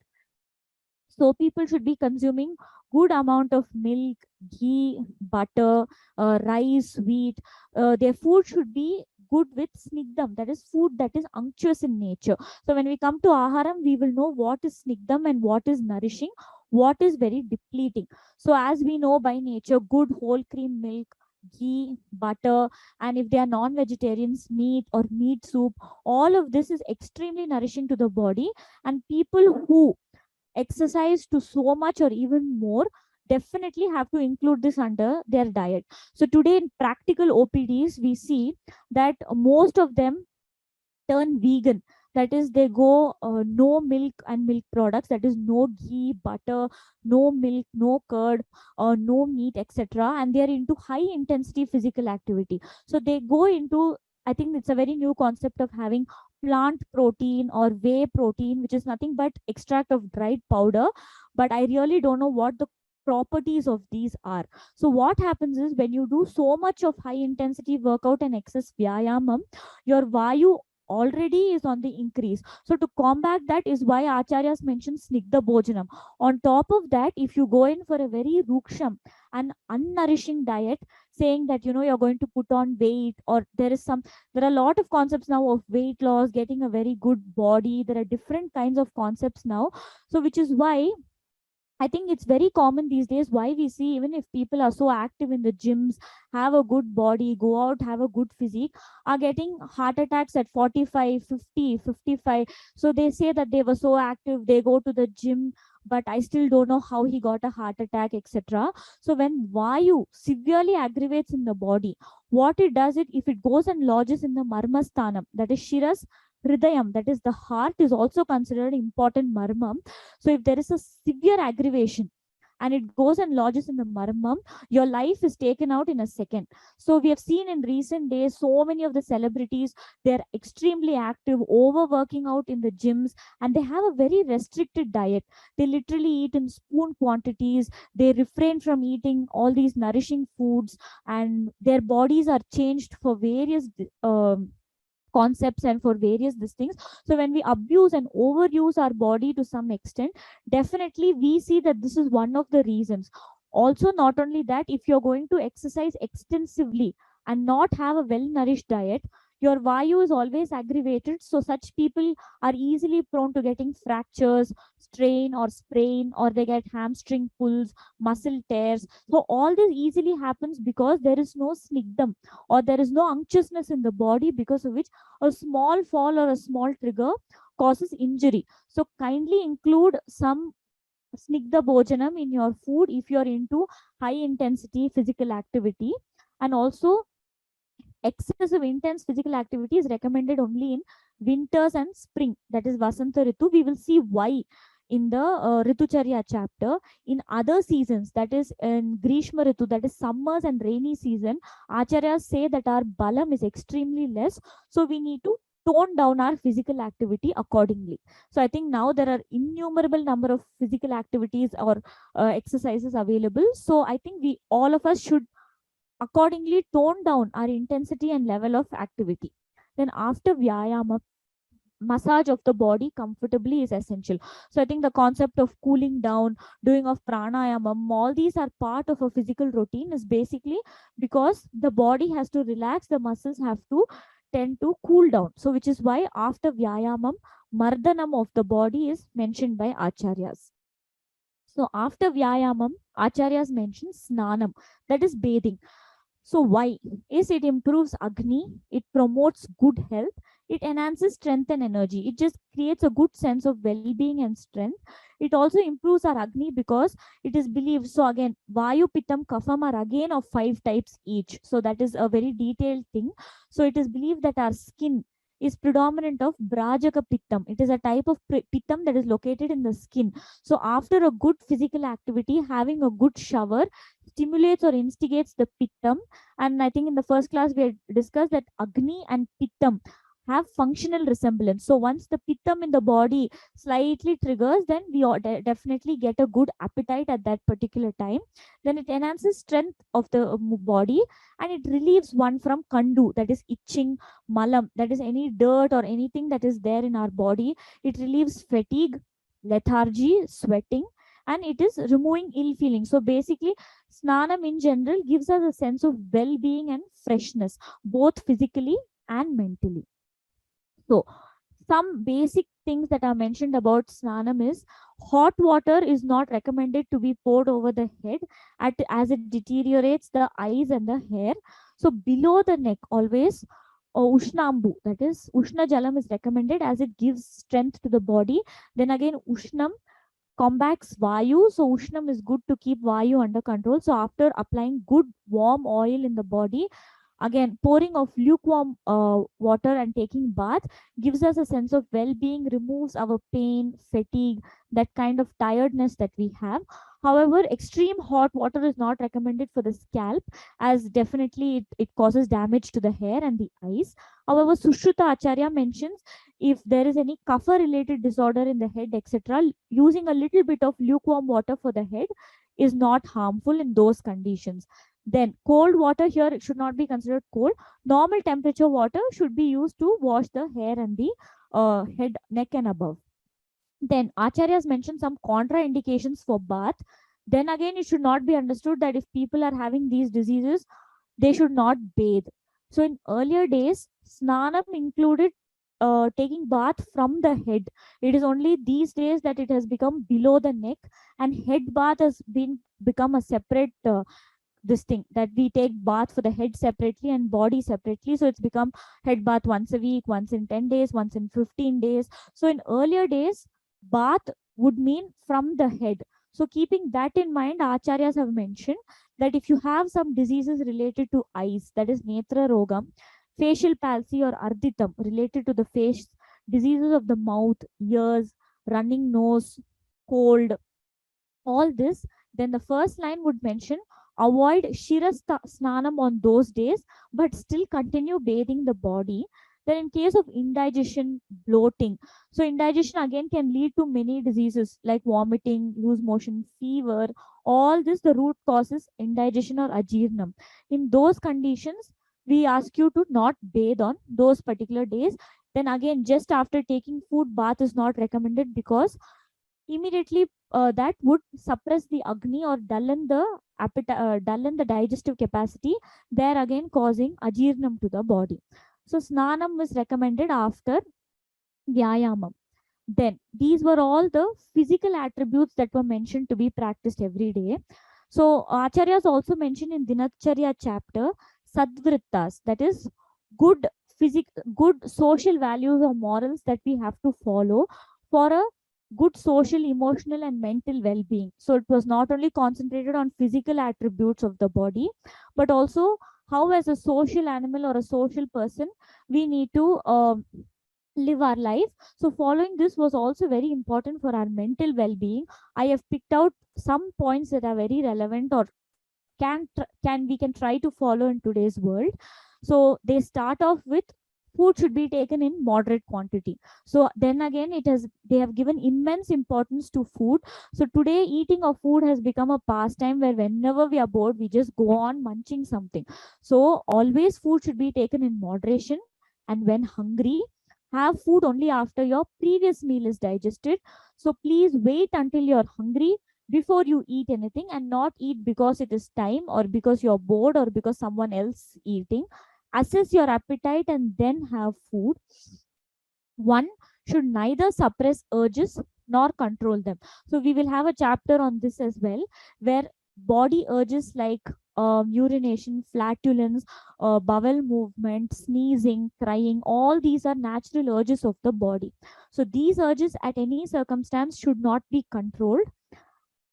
So people should be consuming good amount of milk, ghee, butter, rice, wheat. Their food should be good with snigdham, that is food that is unctuous in nature. So when we come to aharam, we will know what is snigdham and what is nourishing, what is very depleting. So as we know by nature, good whole cream milk, ghee, butter, and if they are non-vegetarians, meat or meat soup, all of this is extremely nourishing to the body. And people who exercise to so much or even more definitely have to include this under their diet. So today in practical OPDs, we see that most of them turn vegan. That is, they go no milk and milk products, that is no ghee, butter, no milk, no curd, no meat, etc., and they are into high intensity physical activity. So they go into I think it's a very new concept of having plant protein or whey protein, which is nothing but extract of dried powder. But I really don't know what the properties of these are. So what happens is when you do so much of high intensity workout and excess vyayamam, your vayu already is on the increase. So to combat that is why acharyas mention snigdha bhojanam. On top of that, if you go in for a very ruksham and unnourishing diet, saying that you're going to put on weight, or there are a lot of concepts now of weight loss, getting a very good body. There are different kinds of concepts now. So which is why I think it's very common these days why we see, even if people are so active in the gyms, have a good body, go out, have a good physique, are getting heart attacks at 45, 50, 55. So they say that they were so active, they go to the gym, but I still don't know how he got a heart attack, etc. So when Vayu severely aggravates in the body, what it does, if it goes and lodges in the marmasthanam, that is Shiras Hridayam, that is the heart, is also considered important marmam. So if there is a severe aggravation and it goes and lodges in the marmam, your life is taken out in a second. So we have seen in recent days so many of the celebrities, they're extremely active, overworking out in the gyms, and they have a very restricted diet. They literally eat in spoon quantities. They refrain from eating all these nourishing foods, and their bodies are changed for various concepts and for various these things. So when we abuse and overuse our body to some extent, definitely we see that this is one of the reasons. Also, not only that, if you're going to exercise extensively and not have a well nourished diet, your vayu is always aggravated. So such people are easily prone to getting fractures, strain or sprain, or they get hamstring pulls, muscle tears. So all this easily happens because there is no snigdam, or there is no unctuousness in the body, because of which a small fall or a small trigger causes injury. So kindly include some snigdha bhojanam in your food if you're into high intensity physical activity. And also, excessive intense physical activity is recommended only in winters and spring, that is Vasanta Ritu. We will see why in the Ritucharya chapter. In other seasons, that is in Grishma Ritu, that is summers and rainy season, Acharyas say that our balam is extremely less, so we need to tone down our physical activity accordingly. So I think now there are innumerable number of physical activities or exercises available. So I think we all of us should accordingly tone down our intensity and level of activity. Then after vyayama, massage of the body comfortably is essential. So I think the concept of cooling down, doing of pranayama, all these are part of a physical routine, is basically because the body has to relax, the muscles have to tend to cool down. So which is why after vyayamam, mardanam of the body is mentioned by acharyas. So after vyayamam, acharyas mention snanam, that is bathing. So why? Is it improves Agni, it promotes good health, it enhances strength and energy. It just creates a good sense of well-being and strength. It also improves our Agni because it is believed. So again, Vayu, Pitam, Kafam are again of 5 types each. So that is a very detailed thing. So it is believed that our skin is predominant of Brajaka Pittam. It is a type of Pittam that is located in the skin. So after a good physical activity, having a good shower stimulates or instigates the Pittam. And I think in the first class we had discussed that Agni and Pittam have functional resemblance. So once the Pittam in the body slightly triggers, then we definitely get a good appetite at that particular time. Then it enhances strength of the body, and it relieves one from Kandu, that is itching, malam, that is any dirt or anything that is there in our body. It relieves fatigue, lethargy, sweating, and it is removing ill feeling. So basically, Snanam in general gives us a sense of well being and freshness, both physically and mentally. So, some basic things that are mentioned about Snanam is hot water is not recommended to be poured over the head as it deteriorates the eyes and the hair. So, below the neck, always Ushnambu, that is Ushna Jalam, is recommended as it gives strength to the body. Then again, Ushnam combats Vayu. So Ushnam is good to keep Vayu under control. So after applying good warm oil in the body, Again, pouring of lukewarm water and taking bath gives us a sense of well-being, removes our pain, fatigue, that kind of tiredness that we have. However, extreme hot water is not recommended for the scalp, as definitely it causes damage to the hair and the eyes. However, Sushruta Acharya mentions if there is any kapha related disorder in the head, etc., using a little bit of lukewarm water for the head is not harmful in those conditions. Then cold water here, it should not be considered cold. Normal temperature water should be used to wash the hair and the head, neck, and above. Then Acharyas mentioned some contraindications for bath. Then again, it should not be understood that if people are having these diseases, they should not bathe. So in earlier days, snanam included taking bath from the head. It is only these days that it has become below the neck, and head bath has been become a separate this thing, that we take bath for the head separately and body separately. So it's become head bath once a week, once in 10 days, once in 15 days. So in earlier days, bath would mean from the head. So keeping that in mind, acharyas have mentioned that if you have some diseases related to eyes, that is netra rogam, facial palsy or arditam related to the face, diseases of the mouth, ears, running nose, cold, all this, then the first line would mention avoid shirasta snanam on those days, but still continue bathing the body. Then, in case of indigestion, bloating, so indigestion again can lead to many diseases like vomiting, loose motion, fever. All this, the root causes indigestion or ajirnam. In those conditions, we ask you to not bathe on those particular days. Then again, just after taking food, bath is not recommended because immediately that would suppress the agni or dullen the digestive capacity, there again causing ajirnam to the body. So snanam is recommended after vyayamam. Then these were all the physical attributes that were mentioned to be practiced every day. So acharyas also mentioned in Dinacharya chapter sadvrittas, that is good good social values or morals that we have to follow for a good social, emotional, and mental well-being. So it was not only concentrated on physical attributes of the body, but also how, as a social animal or a social person, we need to live our life. So following this was also very important for our mental well-being. I have picked out some points that are very relevant or can we can try to follow in today's world. So they start off with food should be taken in moderate quantity. So then again, it has they have given immense importance to food. So today eating of food has become a pastime where whenever we are bored, we just go on munching something. So always food should be taken in moderation, and when hungry, have food only after your previous meal is digested. So please wait until you're hungry before you eat anything, and not eat because it is time or because you're bored or because someone else eating. Assess your appetite and then have food. One should neither suppress urges nor control them. So we will have a chapter on this as well, where body urges like urination, flatulence, bowel movement, sneezing, crying, all these are natural urges of the body. So these urges at any circumstance should not be controlled.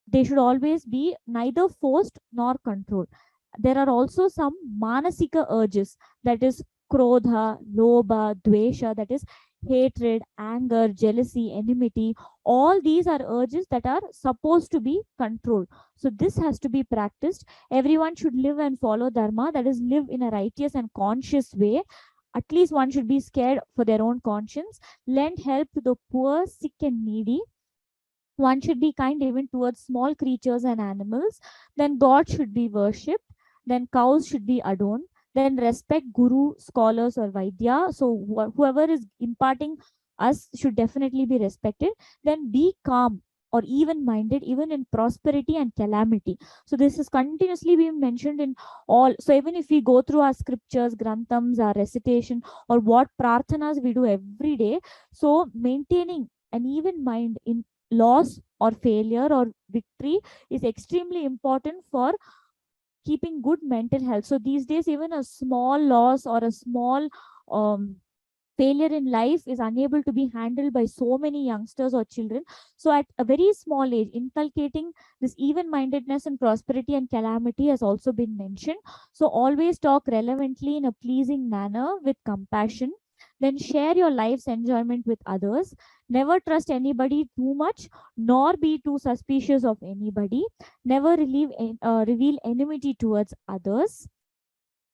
They should always be neither forced nor controlled. There are also some manasika urges, that is krodha, lobha, dvesha, that is hatred, anger, jealousy, enmity. All these are urges that are supposed to be controlled. So this has to be practiced. Everyone should live and follow dharma, that is live in a righteous and conscious way. At least one should be scared for their own conscience. Lend help to the poor, sick, and needy. One should be kind even towards small creatures and animals. Then God should be worshipped. Then cows should be adorned. Then respect guru, scholars, or vaidya. So whoever is imparting us should definitely be respected. Then be calm or even minded even in prosperity and calamity. So this is continuously being mentioned in all. So even if we go through our scriptures, granthams, our recitation, or what prarthanas we do every day, so maintaining an even mind in loss or failure or victory is extremely important for keeping good mental health. So these days, even a small loss or a small um, failure in life is unable to be handled by so many youngsters or children. So at a very small age, inculcating this even mindedness and prosperity and calamity has also been mentioned. So always talk relevantly in a pleasing manner with compassion. Then share your life's enjoyment with others. Never trust anybody too much, nor be too suspicious of anybody. Never reveal enmity towards others.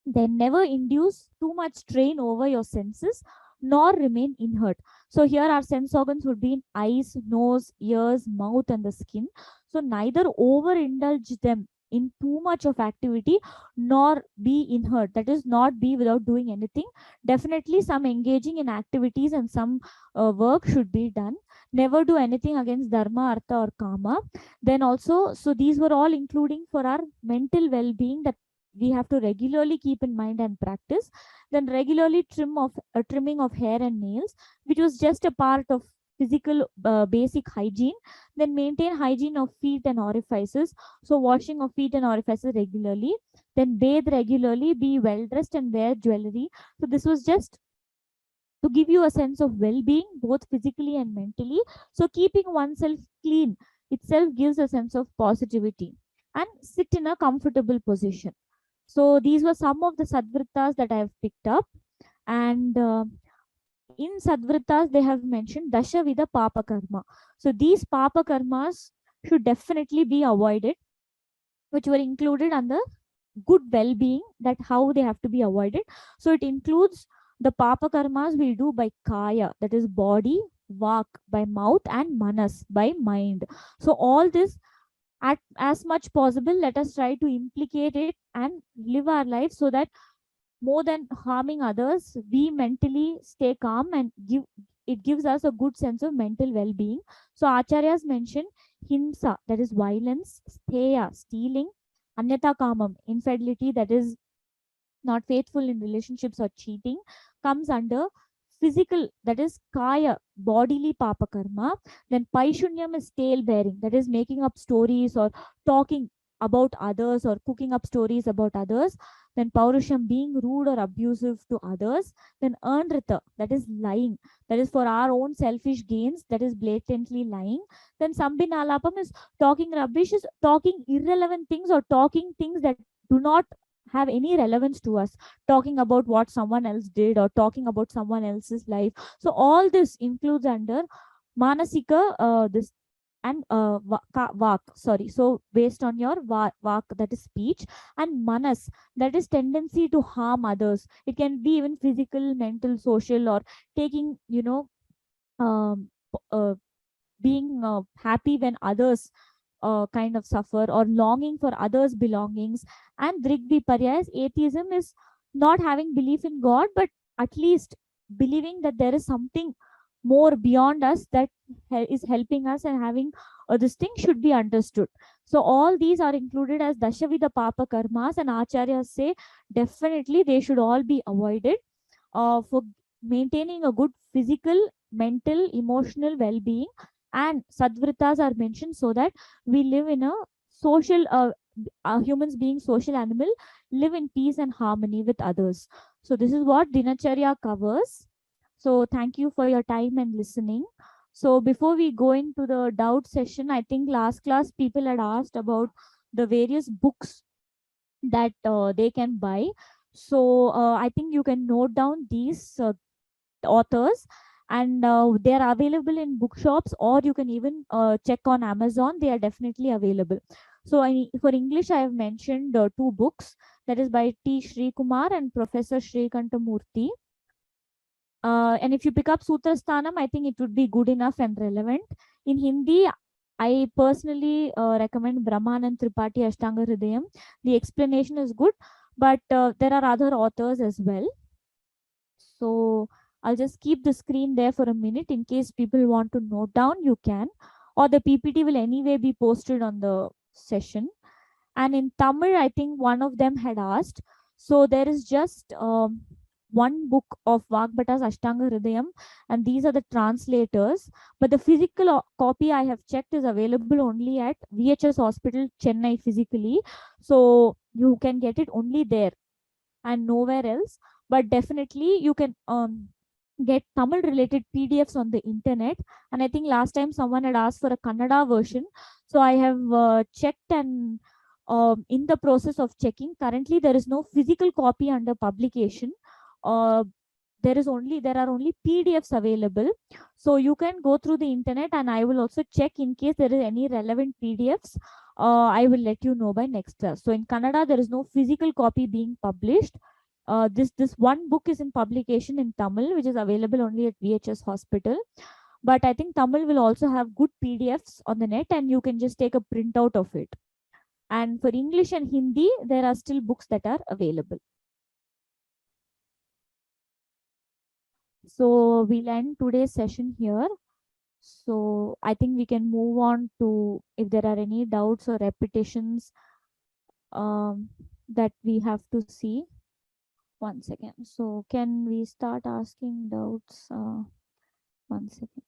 Then never induce too much strain over your senses, nor remain inert. So here our sense organs would be in eyes, nose, ears, mouth, and the skin. So neither overindulge them in too much of activity, nor be inert. That is, not be without doing anything. Definitely some engaging in activities and some work should be done. Never do anything against dharma, artha, or kama. Then also, so these were all including for our mental well-being, that we have to regularly keep in mind and practice. Then regularly trimming of hair and nails, which was just a part of physical basic hygiene. Then maintain hygiene of feet and orifices, so washing of feet and orifices regularly. Then bathe regularly, be well dressed, and wear jewelry. So this was just to give you a sense of well-being, both physically and mentally. So keeping oneself clean itself gives a sense of positivity. And sit in a comfortable position. So these were some of the sadvritas that I have picked up. And in sadvritas, they have mentioned Dashavida Papa Karma. So these Papa Karmas should definitely be avoided, which were included under good well-being, that how they have to be avoided. So it includes the Papa Karmas we do by Kaya, that is body, Vak by mouth, and Manas by mind. So all this, at as much possible, let us try to implicate it and live our life, so that more than harming others, we mentally stay calm and gives us a good sense of mental well-being. So acharyas mention himsa, that is violence; steya, stealing; anyata kamam, infidelity, that is not faithful in relationships or cheating, comes under physical, that is kaya, bodily papa karma. Then paishunyam is tale bearing, that is making up stories or talking about others or cooking up stories about others. Then paurusham, being rude or abusive to others. Then anrita, that is lying, that is for our own selfish gains, that is blatantly lying. Then sambinalapam is talking rubbish, is talking irrelevant things or talking things that do not have any relevance to us, talking about what someone else did or talking about someone else's life. So all this includes under manasika, this and vak, sorry, so based on your vak, that is speech, and manas, that is tendency to harm others. It can be even physical, mental, social, or taking, um, uh, being happy when others kind of suffer, or longing for others' belongings. And Drigvi Paryas, atheism is not having belief in God, but at least believing that there is something more beyond us that is helping us, and having this thing should be understood. So all these are included as Dashavida Papa Karmas, and Acharyas say definitely they should all be avoided for maintaining a good physical, mental, emotional well-being. And sadvritas are mentioned so that we live in a social, humans being social animal, live in peace and harmony with others. So this is what Dinacharya covers. So thank you for your time and listening. So before we go into the doubt session, I think last class people had asked about the various books that they can buy. So I think you can note down these authors, and they are available in bookshops, or you can even check on Amazon. They are definitely available. So for English, I have mentioned two books, that is by T. Sri Kumar and Professor Srikantamurthy. And if you pick up Sutrasthanam, I think it would be good enough and relevant. In Hindi, I personally recommend Brahmanand Tripathi Ashtanga Hridayam. The explanation is good, but there are other authors as well. So I'll just keep the screen there for a minute in case people want to note down, you can. Or the PPT will anyway be posted on the session. And in Tamil, I think one of them had asked. So there is just one book of Vagbhata's Ashtanga Hridayam, and these are the translators. But the physical copy I have checked is available only at VHS Hospital, Chennai physically. So you can get it only there and nowhere else. But definitely you can get Tamil related PDFs on the internet. And I think last time someone had asked for a Kannada version. So I have checked, and in the process of checking, currently there is no physical copy under publication. Uh, there are only PDFs available. So you can go through the internet, and I will also check in case there is any relevant PDFs. I will let you know by next class. So in Kannada, there is no physical copy being published. This one book is in publication in Tamil, which is available only at VHS Hospital. But I think Tamil will also have good PDFs on the net, and you can just take a printout of it. And for English and Hindi, there are still books that are available. So we'll end today's session here. So I think we can move on to if there are any doubts or repetitions that we have to see. One second. So can we start asking doubts? One second.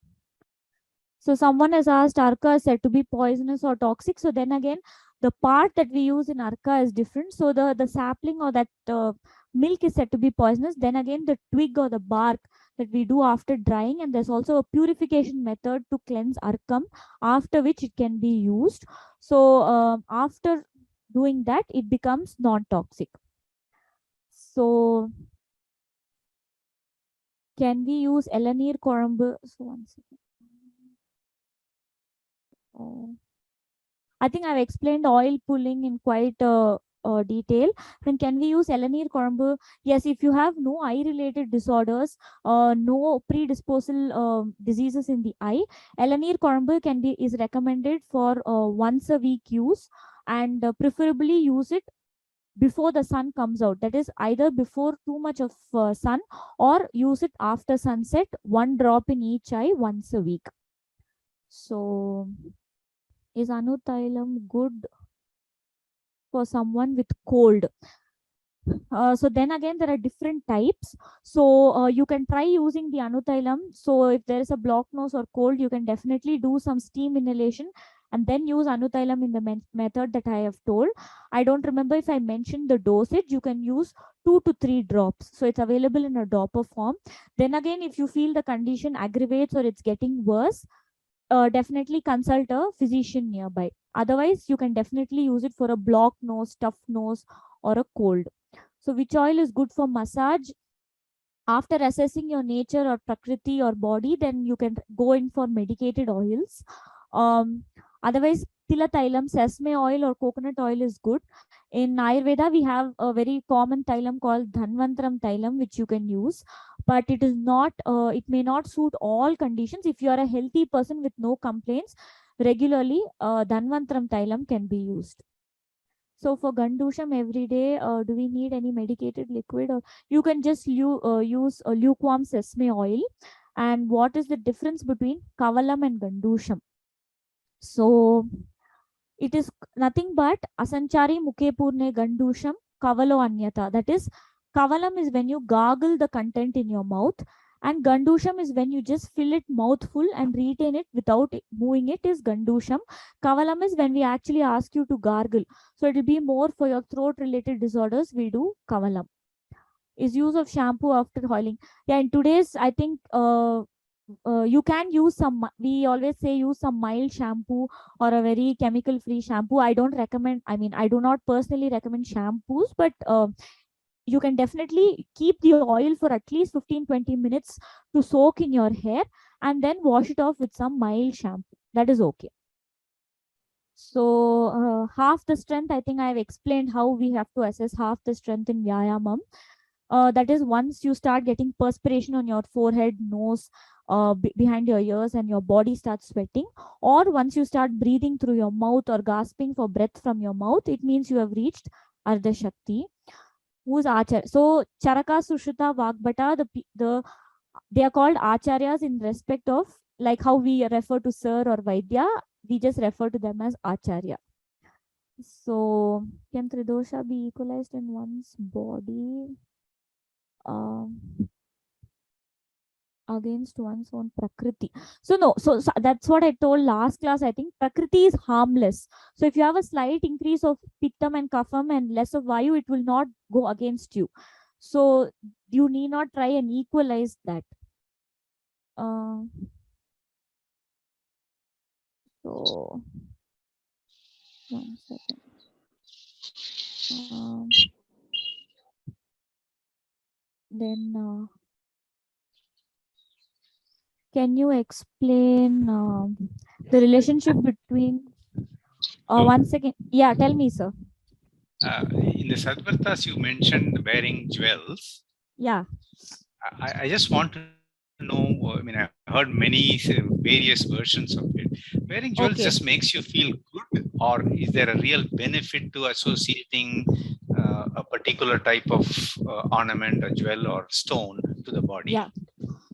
So someone has asked, Arka is said to be poisonous or toxic. So then again, the part that we use in Arka is different. So the sapling or that milk is said to be poisonous. Then again, the twig or the bark that we do after drying, and there's also a purification method to cleanse Arkam, after which it can be used. So after doing that, it becomes non-toxic. So can we use Elanir Korambu? So one second. I think I've explained oil pulling in quite detail. Then can we use Elanir Korambu? Yes, if you have no eye-related disorders, no predisposal diseases in the eye, Elanir Korambu is recommended for once a week use, and preferably use it before the sun comes out. That is either before too much of sun, or use it after sunset, one drop in each eye once a week. So is Anutailam good for someone with cold? So then again, there are different types. So you can try using the Anutailam. So if there is a blocked nose or cold, you can definitely do some steam inhalation and then use Anutailam in the method that I have told. I don't remember if I mentioned the dosage. You can use 2 to 3 drops. So it's available in a dropper form. Then again, if you feel the condition aggravates or it's getting worse, definitely consult a physician nearby. Otherwise, you can definitely use it for a blocked nose, stuffed nose, or a cold. So which oil is good for massage? After assessing your nature or prakriti or body, then you can go in for medicated oils. Otherwise, tilatailam, sesame oil or coconut oil is good. In Ayurveda, we have a very common tailam called Dhanvantram tailam, which you can use, but it is not. It may not suit all conditions. If you are a healthy person with no complaints, regularly Dhanvantram tailam can be used. So for Gandusham every day, do we need any medicated liquid, or you can just use a lukewarm sesame oil? And what is the difference between Kavalam and Gandusham? So it is nothing but Asanchari Mukepurne Gandusham Kavalo Anyata. That is, Kavalam is when you gargle the content in your mouth, and Gandusham is when you just fill it mouthful and retain it without moving it, is Gandusham. Kavalam is when we actually ask you to gargle. So it will be more for your throat related disorders. We do Kavalam. Is use of shampoo after oiling. Yeah, in today's, I think you can use some, we always say use some mild shampoo or a very chemical free shampoo. I don't recommend, I mean, I do not personally recommend shampoos, but you can definitely keep the oil for at least 15-20 minutes to soak in your hair, and then wash it off with some mild shampoo. That is okay. So half the strength, I think I've explained how we have to assess half the strength in Vyayamam. That is, once you start getting perspiration on your forehead, nose, behind your ears, and your body starts sweating, or once you start breathing through your mouth or gasping for breath from your mouth, it means you have reached Ardha Shakti. Who's Acharya? So Charaka, Sushruta, Vagbata, they are called Acharyas in respect of, like how we refer to Sir or Vaidya, we just refer to them as Acharya. So can Tridosha be equalized in one's body against one's own prakriti? So no, so that's what I told last class. I think prakriti is harmless. So if you have a slight increase of pittam and kapham and less of vayu, it will not go against you. So you need not try and equalize that. Uh, so, 1 second. Then, can you explain the relationship between? So, 1 second. Yeah, tell me, sir. in the Sadvartas, you mentioned wearing jewels. Yeah. I just want to know. I mean, I heard many various versions of it. Wearing jewels just makes Okay. you feel good, or is there a real benefit to associating a particular type of ornament, a jewel, or stone to the body? Yeah.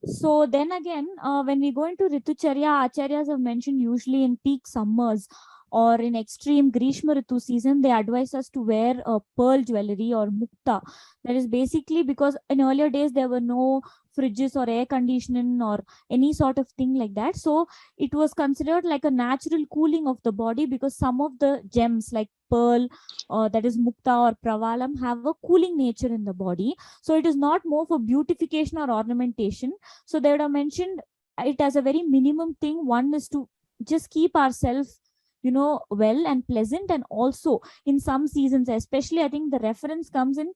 So then again, when we go into Ritucharya, Acharyas have mentioned usually in peak summers or in extreme Grishma Ritu season, they advise us to wear pearl jewelry or mukta. That is basically because in earlier days there were no fridges or air conditioning or any sort of thing like that. So it was considered like a natural cooling of the body because some of the gems like pearl, that is mukta or pravalam, have a cooling nature in the body. So it is not more for beautification or ornamentation. So they would have mentioned it as a very minimum thing. One is to just keep ourselves, well and pleasant. And also in some seasons, especially I think the reference comes in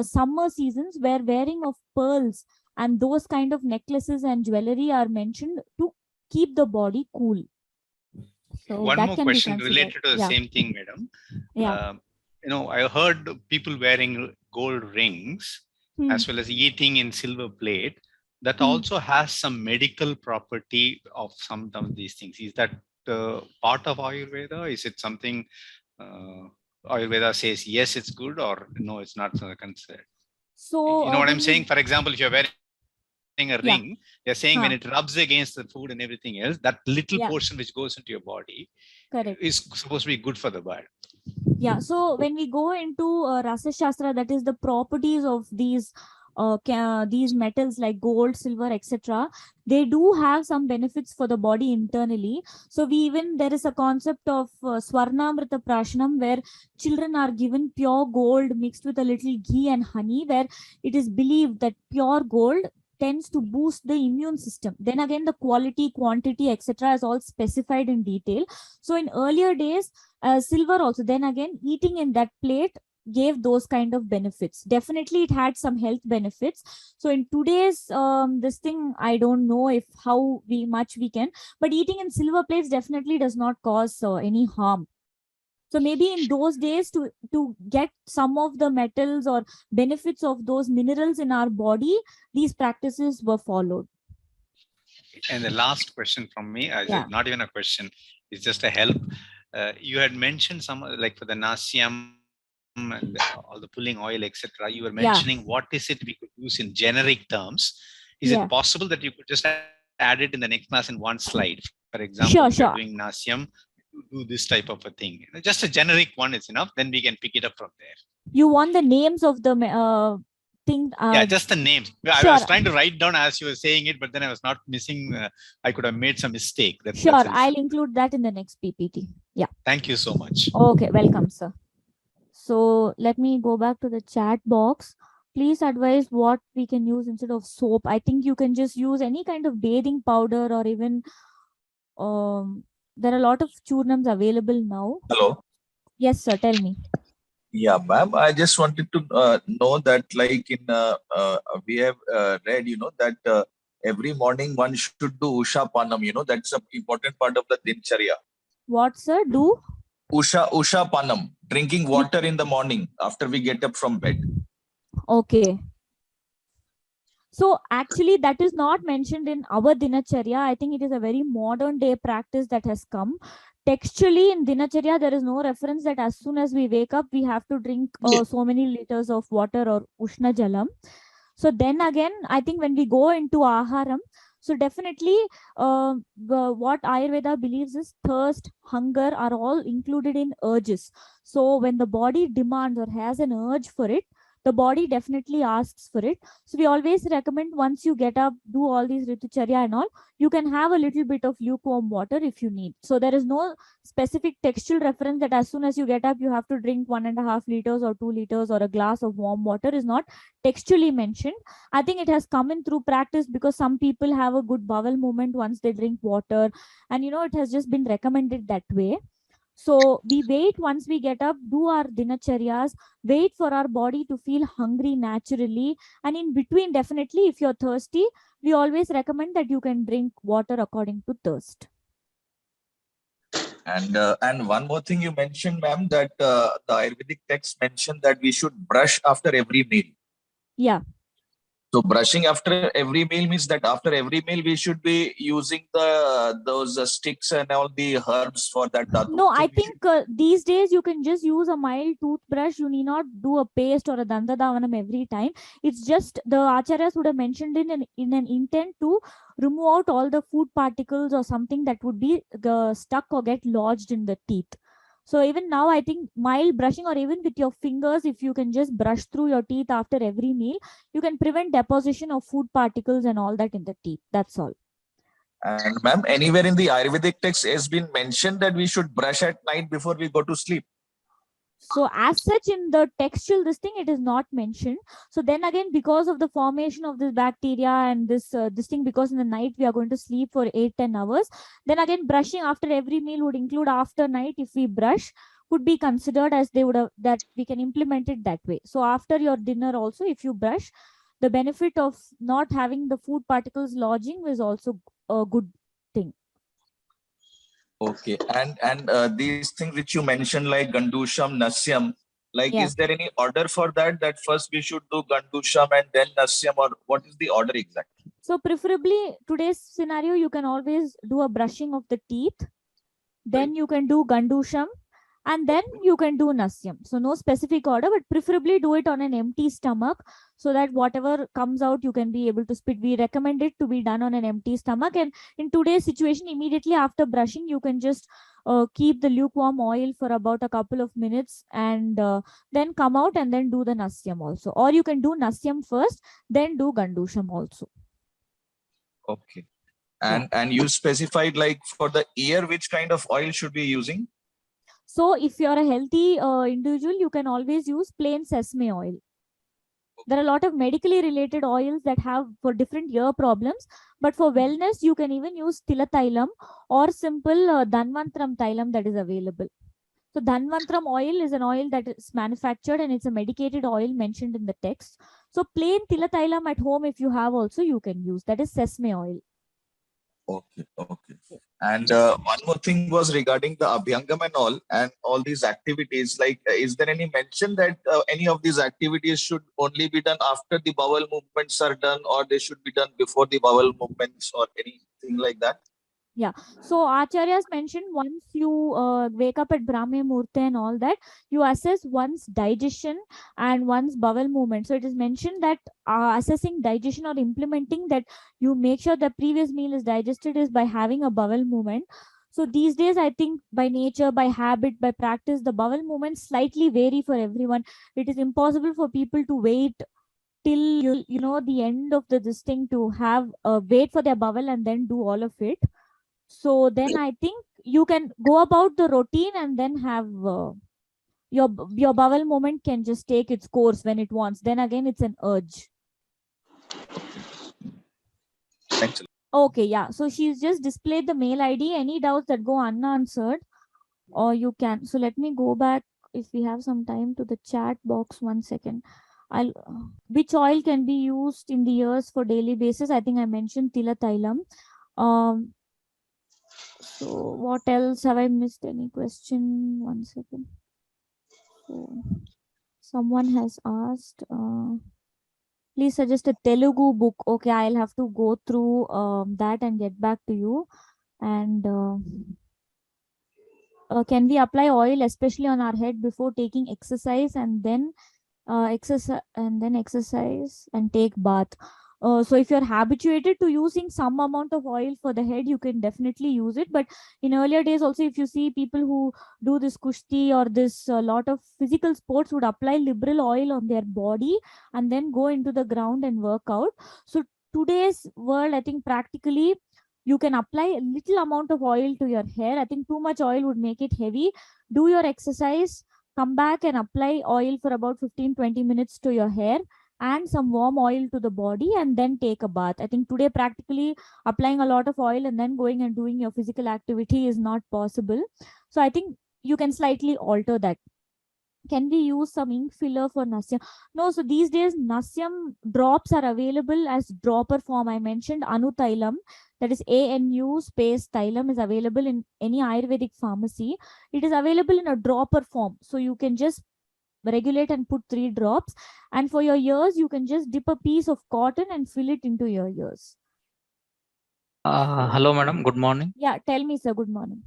summer seasons where wearing of pearls and those kind of necklaces and jewelry are mentioned to keep the body cool. So One that more can be question considered. related to the Yeah. same thing, madam. Yeah. I heard people wearing gold rings Hmm. as well as eating in silver plate. That Hmm. also has some medical property of some of these things. Is that part of Ayurveda? Is it something uh, Ayurveda says yes, it's good, or no, it's not considered? So You know what I'm when we saying? For example, if you're wearing a ring, they're yeah. saying when it rubs Huh. against the food and everything else, that little portion which Yeah. goes into your body is Correct. supposed to be good for the body. Yeah, so when we go into Rasa Shastra, that is the properties of these metals like gold, silver, etc. They do have some benefits for the body internally. So we even there is a concept of Swarnamrita Prashanam where children are given pure gold mixed with a little ghee and honey, where it is believed that pure gold tends to boost the immune system. Then again, the quality, quantity, etc. is all specified in detail. So in earlier days, silver also, then again eating in that plate gave those kind of benefits. Definitely it had some health benefits. So in today's this thing, I don't know if how we much we can, but eating in silver plates definitely does not cause any harm. So maybe in those days, to get some of the metals or benefits of those minerals in our body, these practices were followed. And the last question from me, Yeah. not even a question, it's just a help. You had mentioned some like for the Nassim and all the pulling oil, etc. You were mentioning Yeah. what is it we could use in generic terms. Is it Yeah. possible that you could just add it in the next class in one slide? For example, if you're doing Sure, Nassim, sure. do this type of a thing. Just a generic one is enough. Then we can pick it up from there. You want the names of the thing? Yeah, just the names. I was Sure. trying to write down as you were saying it, but then I was not missing. I could have made some mistake. That's Sure, the reason. I'll include that in the next PPT. Yeah. Thank you so much. Okay, welcome, sir. So let me go back to the chat box. Please advise what we can use instead of soap. I think you can just use any kind of bathing powder or even there are a lot of churnams available now. Hello. Yes, sir. Tell me. Yeah, ma'am. I just wanted to know that, like we have read, that every morning one should do Usha Panam. That's an important part of the Dinacharya. What, sir? Do? Usha Panam, drinking water in the morning after we get up from bed. Okay. So actually, that is not mentioned in our Dinacharya. I think it is a very modern day practice that has come. Textually, in Dinacharya, there is no reference that as soon as we wake up, we have to drink so many liters of water or Ushna Jalam. So then again, I think when we go into Aharam, so definitely what Ayurveda believes is thirst, hunger are all included in urges. So when the body demands or has an urge for it, the body definitely asks for it. So we always recommend, once you get up, do all these Ritucharya and all, you can have a little bit of lukewarm water if you need. So there is no specific textual reference that as soon as you get up, you have to drink 1.5 liters or 2 liters or a glass of warm water is not textually mentioned. I think it has come in through practice, because some people have a good bowel movement once they drink water, and it has just been recommended that way. So we wait, once we get up, do our dinacharyas, wait for our body to feel hungry naturally. And in between, definitely, if you're thirsty, we always recommend that you can drink water according to thirst. And one more thing you mentioned, ma'am, that the Ayurvedic text mentioned that we should brush after every meal. Yeah. So brushing after every meal means that after every meal we should be using those sticks and all the herbs for that dhatu. No, I think these days you can just use a mild toothbrush. You need not do a paste or a dandadavanam every time. It's just the acharyas would have mentioned in an intent to remove out all the food particles or something that would be stuck or get lodged in the teeth. So even now, I think mild brushing, or even with your fingers, if you can just brush through your teeth after every meal, you can prevent deposition of food particles and all that in the teeth. That's all. And ma'am, anywhere in the Ayurvedic text has been mentioned that we should brush at night before we go to sleep? So as such, in the textual this thing, it is not mentioned. So then again, because of the formation of this bacteria and this thing, because in the night we are going to sleep for 8-10 hours, then again brushing after every meal would include after night. If we brush, would be considered as they would have, that we can implement it that way. So after your dinner also, if you brush, the benefit of not having the food particles lodging is also a good thing. Okay, and these things which you mentioned, like Gandusham, Nasyam, like, Yeah. is there any order for that? That first we should do Gandusham and then Nasyam, or what is the order exactly? So preferably today's scenario, you can always do a brushing of the teeth. Then Right. you can do Gandusham, and then you can do Nasyam. So no specific order, but preferably do it on an empty stomach, so that whatever comes out, you can be able to spit. We recommend it to be done on an empty stomach. And in today's situation, immediately after brushing, you can just keep the lukewarm oil for about a couple of minutes, and then come out and then do the Nasyam also. Or you can do Nasyam first, then do Gandusham also. Okay. And you specified, like, for the ear, which kind of oil should we be using? So if you're a healthy individual, you can always use plain sesame oil. There are a lot of medically related oils that have for different ear problems, but for wellness, you can even use tilatailam or simple Dhanvantram Tailam that is available. So Dhanvantram oil is an oil that is manufactured, and it's a medicated oil mentioned in the text. So plain tilatailam at home, if you have also, you can use. That is sesame oil. Okay, okay. And one more thing was regarding the Abhyangam and all these activities. Like, is there any mention that any of these activities should only be done after the bowel movements are done, or they should be done before the bowel movements, or anything like that? Yeah. So Acharyas mentioned, once you wake up at Brahme Murte and all that, you assess one's digestion and one's bowel movement. So it is mentioned that assessing digestion or implementing that you make sure the previous meal is digested is by having a bowel movement. So these days, I think by nature, by habit, by practice, the bowel movements slightly vary for everyone. It is impossible for people to wait till the end of this thing to have wait for their bowel and then do all of it. So then I think you can go about the routine, and then have your bowel movement can just take its course when it wants. Then again, it's an urge. Thanks. Okay, yeah. So she's just displayed the mail ID. Any doubts that go unanswered, or you can. So let me go back, if we have some time, to the chat box. 1 second. I'll. Which oil can be used in the ears for daily basis? I think I mentioned tilatailam. So what else? Have I missed any question? 1 second. So someone has asked, please suggest a Telugu book. Okay, I'll have to go through that and get back to you. And can we apply oil, especially on our head, before taking exercise, and then exercise and take bath? So if you're habituated to using some amount of oil for the head, you can definitely use it. But in earlier days also, if you see people who do this kushti or this lot of physical sports would apply liberal oil on their body and then go into the ground and work out. So today's world, I think practically you can apply a little amount of oil to your hair. I think too much oil would make it heavy. Do your exercise, come back and apply oil for about 15-20 minutes to your hair and some warm oil to the body, and then take a bath. I think today practically applying a lot of oil and then going and doing your physical activity is not possible. So I think you can slightly alter that. Can we use some ink filler for Nassim? No, so these days Nassim drops are available as dropper form. I mentioned Anutailam, that is ANU space Thailam, is available in any Ayurvedic pharmacy. It is available in a dropper form. So you can just regulate and put 3 drops. And for your ears, you can just dip a piece of cotton and fill it into your ears. Hello, madam. Good morning. Yeah, tell me, sir. Good morning.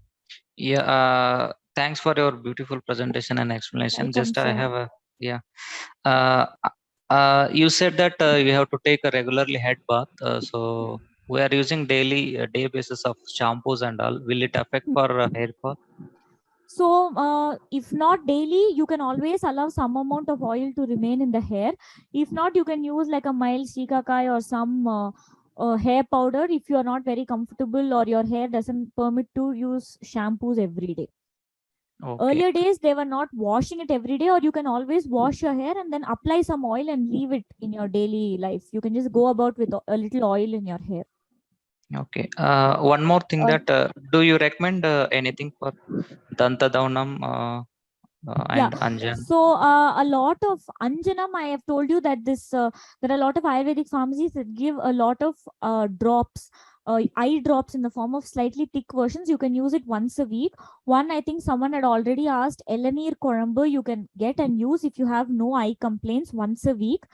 Yeah, thanks for your beautiful presentation and explanation. Welcome, Just I sir. have a you said that you have to take a regularly head bath. So we are using daily day basis of shampoos and all. Will it affect for hair fall? So, if not daily, you can always allow some amount of oil to remain in the hair. If not, you can use like a mild shikakai or some hair powder if you are not very comfortable or your hair doesn't permit to use shampoos every day. Okay. Earlier days, they were not washing it every day, or you can always wash your hair and then apply some oil and leave it in your daily life. You can just go about with a little oil in your hair. Okay. One more thing that do you recommend anything for Danta Daunam Yeah. and Anjan? So a lot of Anjanam, I have told you that this there are a lot of Ayurvedic pharmacies that give a lot of drops, eye drops in the form of slightly thick versions. You can use it once a week. One, I think someone had already asked, Elanir Korambu, you can get and use if you have no eye complaints once a week.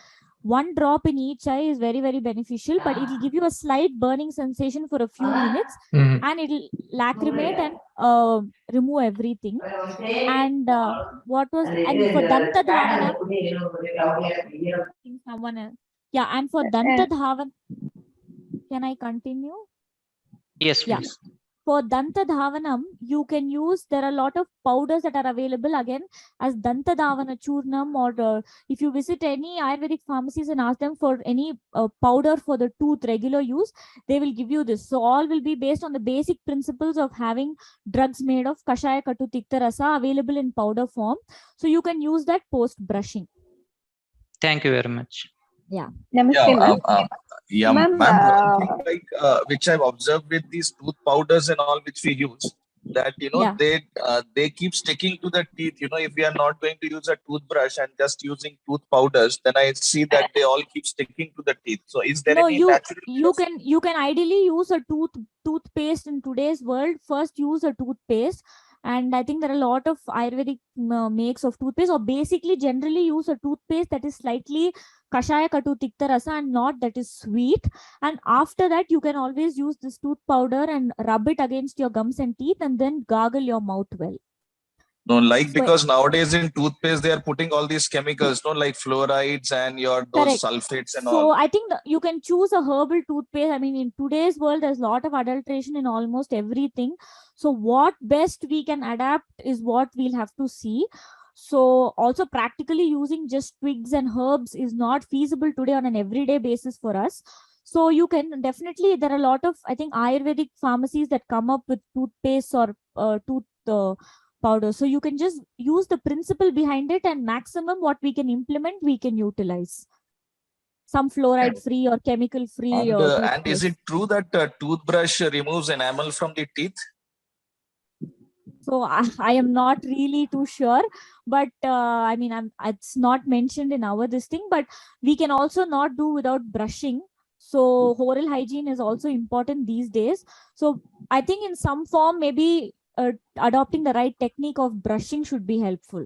One drop in each eye is very, very beneficial, but it will give you a slight burning sensation for a few minutes and it will lacrimate and remove everything. And what was, and for Danta Dhavanam, someone else. Yeah, and for Danta Dhavan, can I continue? Yes, Yeah. please. For Danta Dhavanam, you can use, there are a lot of powders that are available again as Danta Dhavana Churnam, or if you visit any Ayurvedic pharmacies and ask them for any powder for the tooth regular use, they will give you this. So all will be based on the basic principles of having drugs made of Kashaya Katu Tikta Rasa available in powder form. So you can use that post brushing. Thank you very much. Yeah. Yeah, Ma'am, ma'am, one thing like which I've observed with these tooth powders and all which we use, that Yeah. they keep sticking to the teeth. If we are not going to use a toothbrush and just using tooth powders, then I see that they all keep sticking to the teeth. So is there No, any natural you can ideally use a toothpaste in today's world. First, use a toothpaste, and I think there are a lot of Ayurvedic makes of toothpaste, or basically generally use a toothpaste that is slightly kashaya katu tikta rasa and not that is sweet. And after that, you can always use this tooth powder and rub it against your gums and teeth, and then gargle your mouth well. No, like So, because nowadays in toothpaste they are putting all these chemicals, no, like fluorides and those correct. sulfates and So all. I think you can choose a herbal toothpaste. I mean, in today's world, there's a lot of adulteration in almost everything. So what best we can adapt is what we'll have to see. So also practically using just twigs and herbs is not feasible today on an everyday basis for us. So you can definitely, there are a lot of, I think, Ayurvedic pharmacies that come up with toothpaste or tooth powder. So you can just use the principle behind it, and maximum what we can implement, we can utilize some fluoride free or chemical free. And is it true that toothbrush removes enamel from the teeth? So I am not really too sure, but I mean, it's not mentioned in our this thing, but we can also not do without brushing. So oral hygiene is also important these days. So I think in some form, maybe adopting the right technique of brushing should be helpful.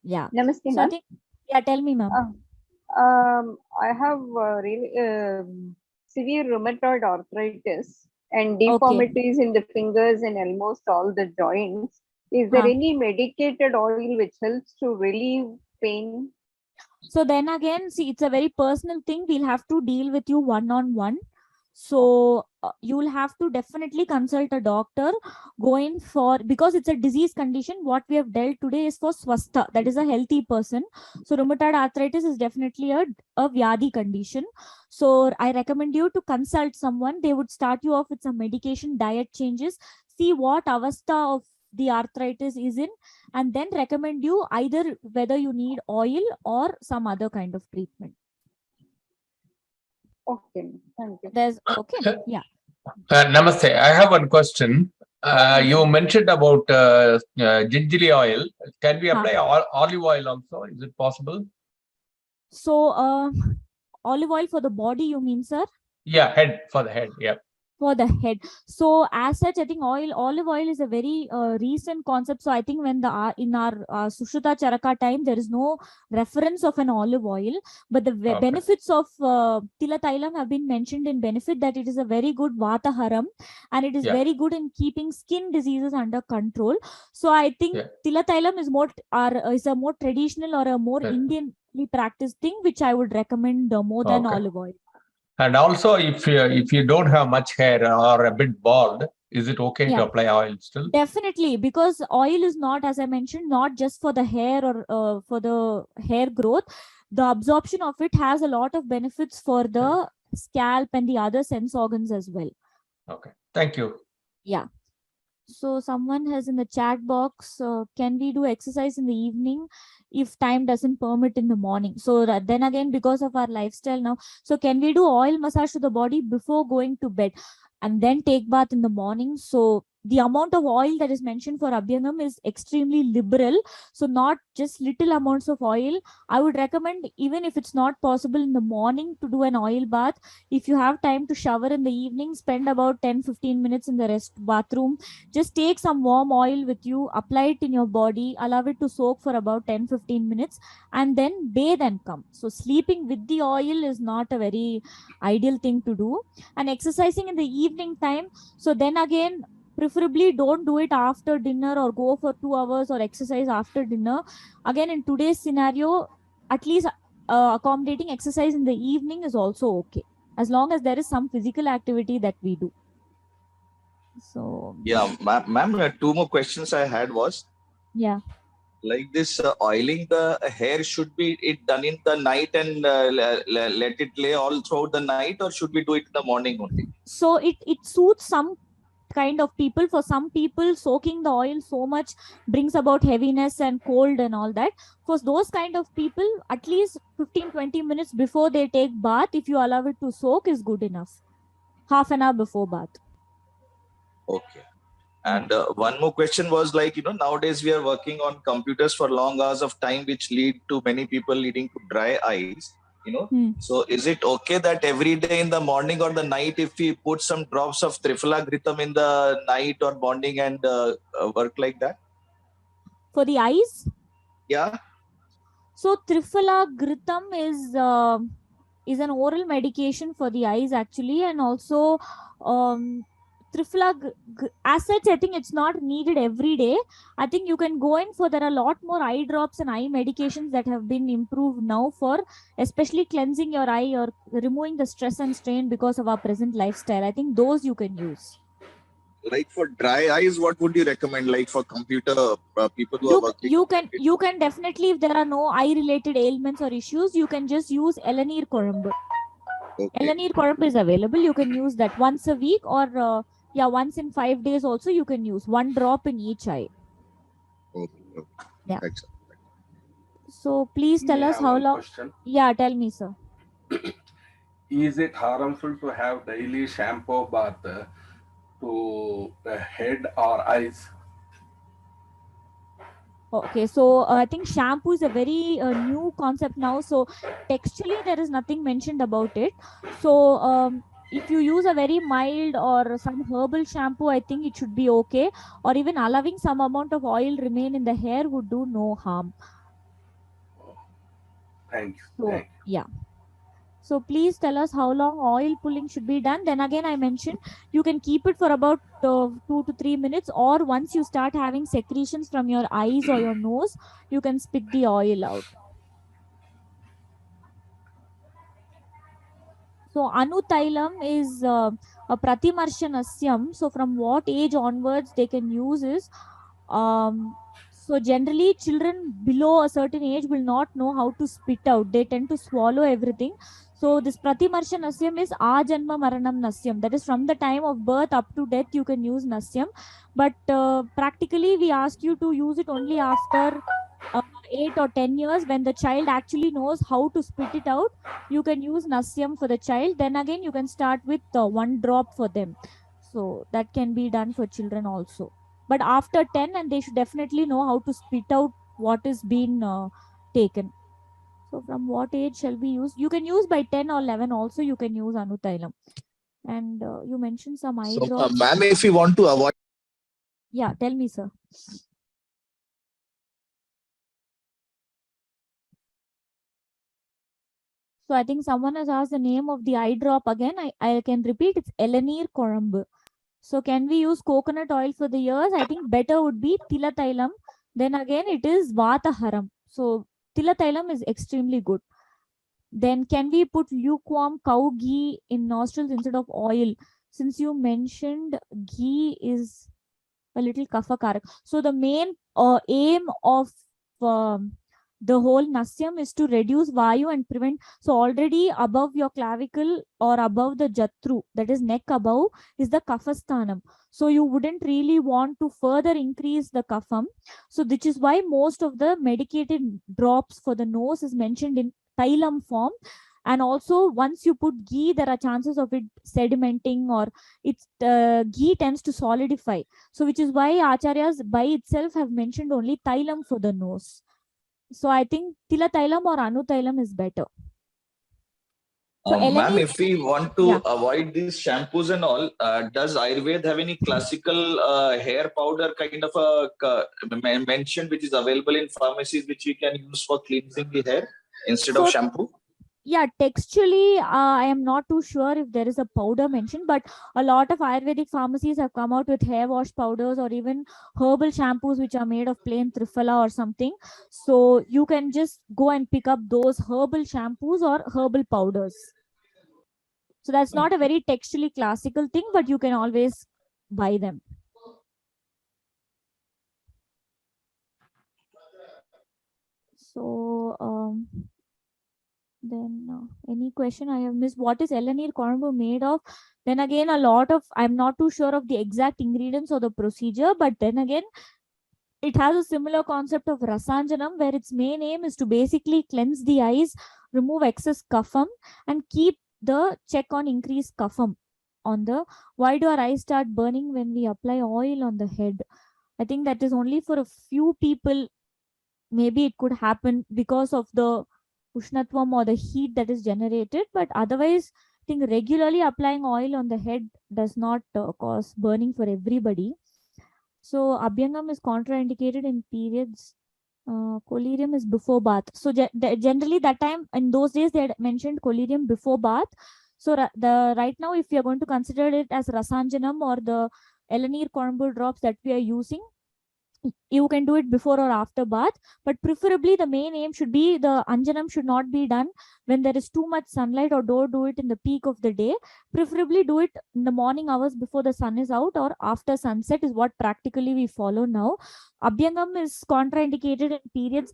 Yeah. Namaste, So I think, yeah, tell me, ma'am. I have really severe rheumatoid arthritis and deformities in the fingers and almost all the joints. Is there any medicated oil which helps to relieve pain? So then again, see, it's a very personal thing. We'll have to deal with you one-on-one. So you'll have to definitely consult a doctor going for, because it's a disease condition. What we have dealt today is for swastha, that is a healthy person. So rheumatoid arthritis is definitely a vyadi condition. So I recommend you to consult someone. They would start you off with some medication, diet changes, see what avastha of the arthritis is in, and then recommend you either whether you need oil or some other kind of treatment. Okay, thank you. There's okay, yeah. Namaste. I have one question. You mentioned about gingerly oil. Can we apply olive oil also? Is it possible? So olive oil for the body, you mean, sir? Yeah, head, for the head. Yeah. For the head. So as such, I think olive oil is a very recent concept. So I think when the in our Sushruta Charaka time, there is no reference of an olive oil, but the benefits of Tila Tailam have been mentioned in benefit, that it is a very good Vataharam, and it is very good in keeping skin diseases under control. So I think Tila Tailam is more is a more traditional or a more Indianly practiced thing, which I would recommend more than olive oil. And also, if you don't have much hair or a bit bald, is it okay to apply oil still? Definitely, because oil is not, as I mentioned, not just for the hair or for the hair growth. The absorption of it has a lot of benefits for the scalp and the other sense organs as well. Okay, thank you. Yeah. So someone has in the chat box, can we do exercise in the evening if time doesn't permit in the morning? So then again, because of our lifestyle now, so can we do oil massage to the body before going to bed and then take bath in the morning? So the amount of oil that is mentioned for Abhyangam is extremely liberal. So not just little amounts of oil. I would recommend, even if it's not possible in the morning to do an oil bath, if you have time to shower in the evening, spend about 10-15 minutes in the rest bathroom. Just take some warm oil with you, apply it in your body, allow it to soak for about 10-15 minutes, and then bathe and come. So sleeping with the oil is not a very ideal thing to do. And exercising in the evening time, so then again, preferably don't do it after dinner or go for 2 hours or exercise after dinner. Again, in today's scenario, at least accommodating exercise in the evening is also okay, as long as there is some physical activity that we do. So yeah, ma'am, 2 more questions I had was, like this oiling the hair, should be it done in the night and let it lay all throughout the night, or should we do it in the morning only? So it suits some kind of people. For some people, soaking the oil so much brings about heaviness and cold and all that. For those kind of people, at least 15-20 minutes before they take bath, if you allow it to soak, is good enough. Half an hour before bath. Okay. And one more question was, like, nowadays we are working on computers for long hours of time, which lead to many people leading to dry eyes, So is it okay that every day in the morning or the night, if we put some drops of Triphala Ghritam in the night or morning and work like that? For the eyes? Yeah. So Triphala Ghritam is an oral medication for the eyes actually, and also Triphala as such, I think it's not needed every day. I think you can go in for, there are a lot more eye drops and eye medications that have been improved now for especially cleansing your eye or removing the stress and strain because of our present lifestyle. I think those you can use. Like for dry eyes, what would you recommend? Like for computer people who are working? You can definitely, if there are no eye related ailments or issues, you can just use Elanir Korumbu. Okay. Elanir Korumbu is available. You can use that once a week, or once in 5 days also you can use 1 drop in each eye. Okay. Yeah. So please tell us how long. Question? Yeah, tell me, sir. Is it harmful to have daily shampoo bath to the head or eyes? Okay, so I think shampoo is a very new concept now. So textually, there is nothing mentioned about it. So if you use a very mild or some herbal shampoo, I think it should be okay. Or even allowing some amount of oil remain in the hair would do no harm. Thank you. So, thank you. Yeah. So please tell us how long oil pulling should be done. Then again, I mentioned you can keep it for about 2 to 3 minutes, or once you start having secretions from your eyes or your nose, you can spit the oil out. So Anutailam is a Pratimarsha-nasyam. So from what age onwards they can use is, so generally children below a certain age will not know how to spit out. They tend to swallow everything. So this Pratimarsha Nasyam is Ajanma Maranam Nasyam. That is from the time of birth up to death you can use Nasyam. But practically we ask you to use it only after 8 or 10 years, when the child actually knows how to spit it out. You can use Nasyam for the child. Then again you can start with 1 drop for them. So that can be done for children also. But after 10, and they should definitely know how to spit out what is being taken. So from what age shall we use? You can use by 10 or 11 also. You can use Anutailam. And you mentioned some eye So, drops. ma'am, if you want to avoid. Yeah, tell me, sir. So I think someone has asked the name of the eye drop again. I can repeat. It's Elanir Korambu. So can we use coconut oil for the ears? I think better would be Tilatailam. Then again, it is Vataharam. So Tilatailam is extremely good. Then can we put lukewarm cow ghee in nostrils instead of oil? Since you mentioned ghee is a little kapha-karak. So the main aim of the whole Nasyam is to reduce Vayu and prevent. So already above your clavicle or above the Jatru, that is neck above, is the Kaphasthanam. So you wouldn't really want to further increase the Kapham. So which is why most of the medicated drops for the nose is mentioned in Thailam form. And also once you put ghee, there are chances of it sedimenting, or it's ghee tends to solidify. So which is why Acharyas by itself have mentioned only Thailam for the nose. So I think Tilatailam or Anutailam is better. So Ma'am, if we want to Yeah. avoid these shampoos and all, does Ayurveda have any classical hair powder kind of a mention which is available in pharmacies which we can use for cleansing the hair instead of shampoo? Yeah, textually, I am not too sure if there is a powder mentioned, but a lot of Ayurvedic pharmacies have come out with hair wash powders or even herbal shampoos which are made of plain triphala or something. So you can just go and pick up those herbal shampoos or herbal powders. So that's not a very textually classical thing, but you can always buy them. So then any question I have missed? What is Elanir Korambu made of? Then again, a lot of, I'm not too sure of the exact ingredients or the procedure, but then again, it has a similar concept of Rasanjanam, where its main aim is to basically cleanse the eyes, remove excess kapham, and keep the check on increased kapham. On the why do our eyes start burning when we apply oil on the head? I think that is only for a few people. Maybe it could happen because of the Ushnatvam or the heat that is generated, but otherwise, I think regularly applying oil on the head does not cause burning for everybody. So Abhyangam is contraindicated in periods. Collarium is before bath. So generally that time, in those days, they had mentioned Collarium before bath. So right now, if you are going to consider it as Rasanjanam or the Elanir Korambu drops that we are using, you can do it before or after bath, but preferably the main aim should be the anjanam should not be done when there is too much sunlight, or don't do it in the peak of the day. Preferably do it in the morning hours before the sun is out or after sunset is what practically we follow now. Abhyangam is contraindicated in periods.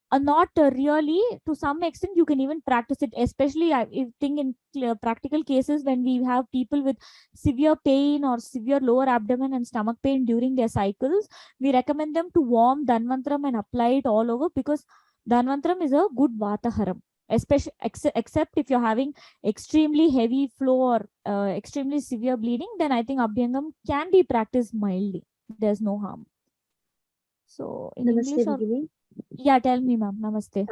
Not really. To some extent you can even practice it, especially I think in practical cases when we have people with severe pain or severe lower abdomen and stomach pain during their cycles. We recommend them to warm Dhanvantram and apply it all over, because Dhanvantram is a good Vataharam, especially except if you're having extremely heavy flow or extremely severe bleeding, then I think Abhyangam can be practiced mildly. There's no harm. So in Namaste, English or Bhagini. yeah, tell me, ma'am. Namaste.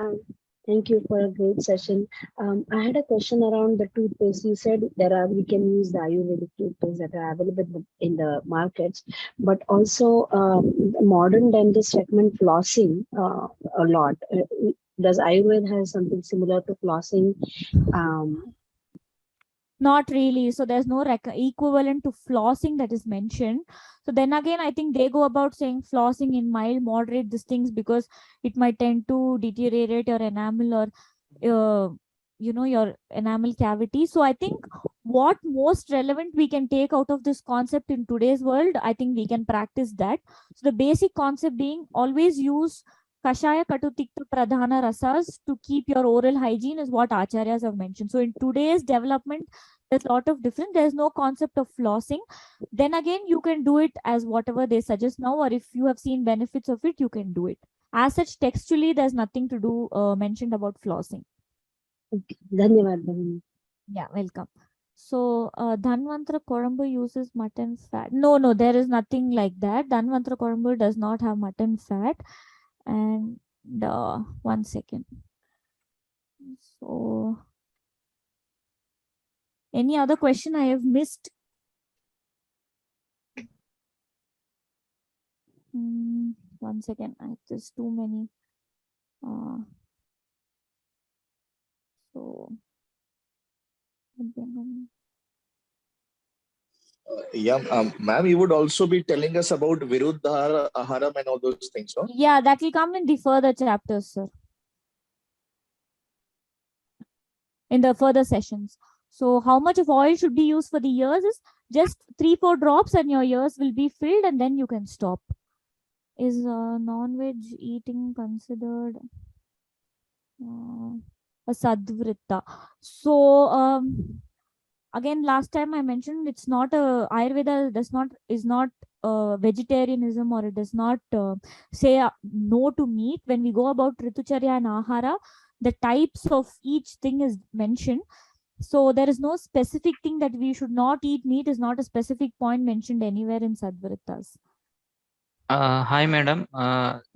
Thank you for a great session. I had a question around the toothpaste. You said we can use the Ayurvedic toothpaste that are available in the markets, but also modern dentists recommend flossing a lot. Does Ayurveda have something similar to flossing? Not really. So there's no equivalent to flossing that is mentioned. So then again, I think they go about saying flossing in mild, moderate these things because it might tend to deteriorate your enamel or your enamel cavity. So I think what most relevant we can take out of this concept in today's world, I think we can practice that. So the basic concept being, always use kashaya katu tikta pradhana rasas to keep your oral hygiene, is what acharyas have mentioned. So in today's development, there's a lot of different, there's no concept of flossing. Then again, you can do it as whatever they suggest now, or if you have seen benefits of it, you can do it. As such, textually, there's nothing to do mentioned about flossing. Okay. Dhanyavad. Yeah, welcome. So, Dhanvantra Korambu uses mutton fat. No, there is nothing like that. Dhanvantra Korambu does not have mutton fat. And 1 second. So, any other question I have missed? 1 second. There's too many. So, Yeah, ma'am, you would also be telling us about Viruddha Aharam and all those things, no? Yeah, that will come in the further chapters, sir. In the further sessions. So how much of oil should be used for the ears is just 3-4 drops and your ears will be filled, and then you can stop. Is non-veg eating considered a sadvritta? So again, last time I mentioned, it's not a Ayurveda is not vegetarianism, or it does not say no to meat. When we go about Ritucharya and Ahara, the types of each thing is mentioned. So there is no specific thing that we should not eat meat, is not a specific point mentioned anywhere in Sadvritas. Hi, madam.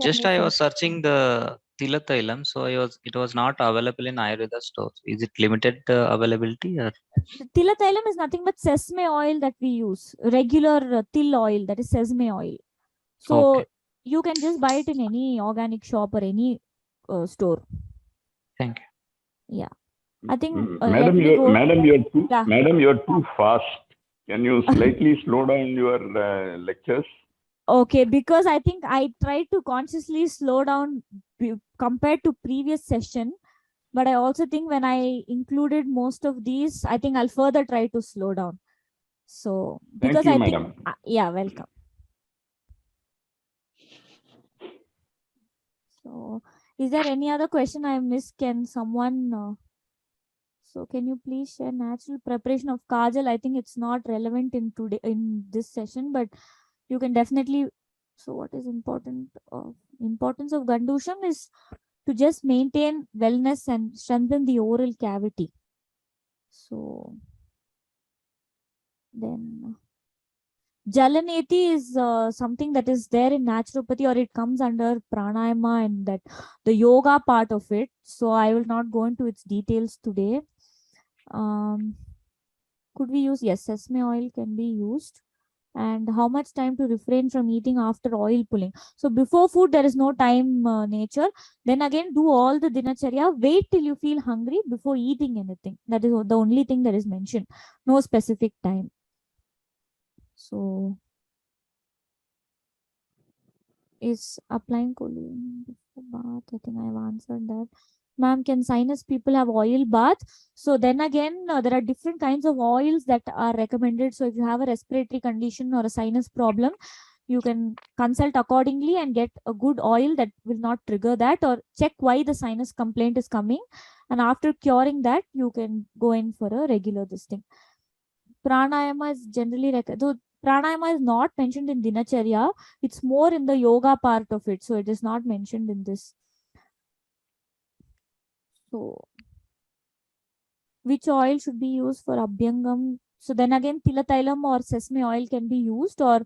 Just I was searching the Tilatailam, so it was not available in Ayurveda stores. Is it limited availability? Or? The Tilatailam is nothing but sesame oil that we use, regular til oil, that is sesame oil. So you can just buy it in any organic shop or any store. Thank you. Yeah, I think madam, you're too fast. Can you slightly slow down your lectures? Okay, because I think I tried to consciously slow down compared to previous session, but I also think when I included most of these, I think I'll further try to slow down. So because Thank you, I madam. think yeah, welcome. So is there any other question I missed? Can someone so can you please share natural preparation of kajal? I think it's not relevant in this session, but you can definitely. So what is important? Importance of Gandusham is to just maintain wellness and strengthen the oral cavity. So then Jalaneti is something that is there in naturopathy, or it comes under pranayama and that the yoga part of it. So I will not go into its details today. Could we use? Yes, sesame oil can be used. And how much time to refrain from eating after oil pulling? So before food, there is no time nature. Then again, do all the dinacharya. Wait till you feel hungry before eating anything. That is the only thing that is mentioned. No specific time. So is applying Collarium before bath? I think I have answered that. Ma'am, can sinus people have oil bath? So then again, there are different kinds of oils that are recommended. So if you have a respiratory condition or a sinus problem, you can consult accordingly and get a good oil that will not trigger that, or check why the sinus complaint is coming. And after curing that, you can go in for a regular this thing. Pranayama is generally pranayama is not mentioned in Dinacharya. It's more in the yoga part of it. So it is not mentioned in this. So which oil should be used for Abhyangam? So then again, Tilatailam or sesame oil can be used, or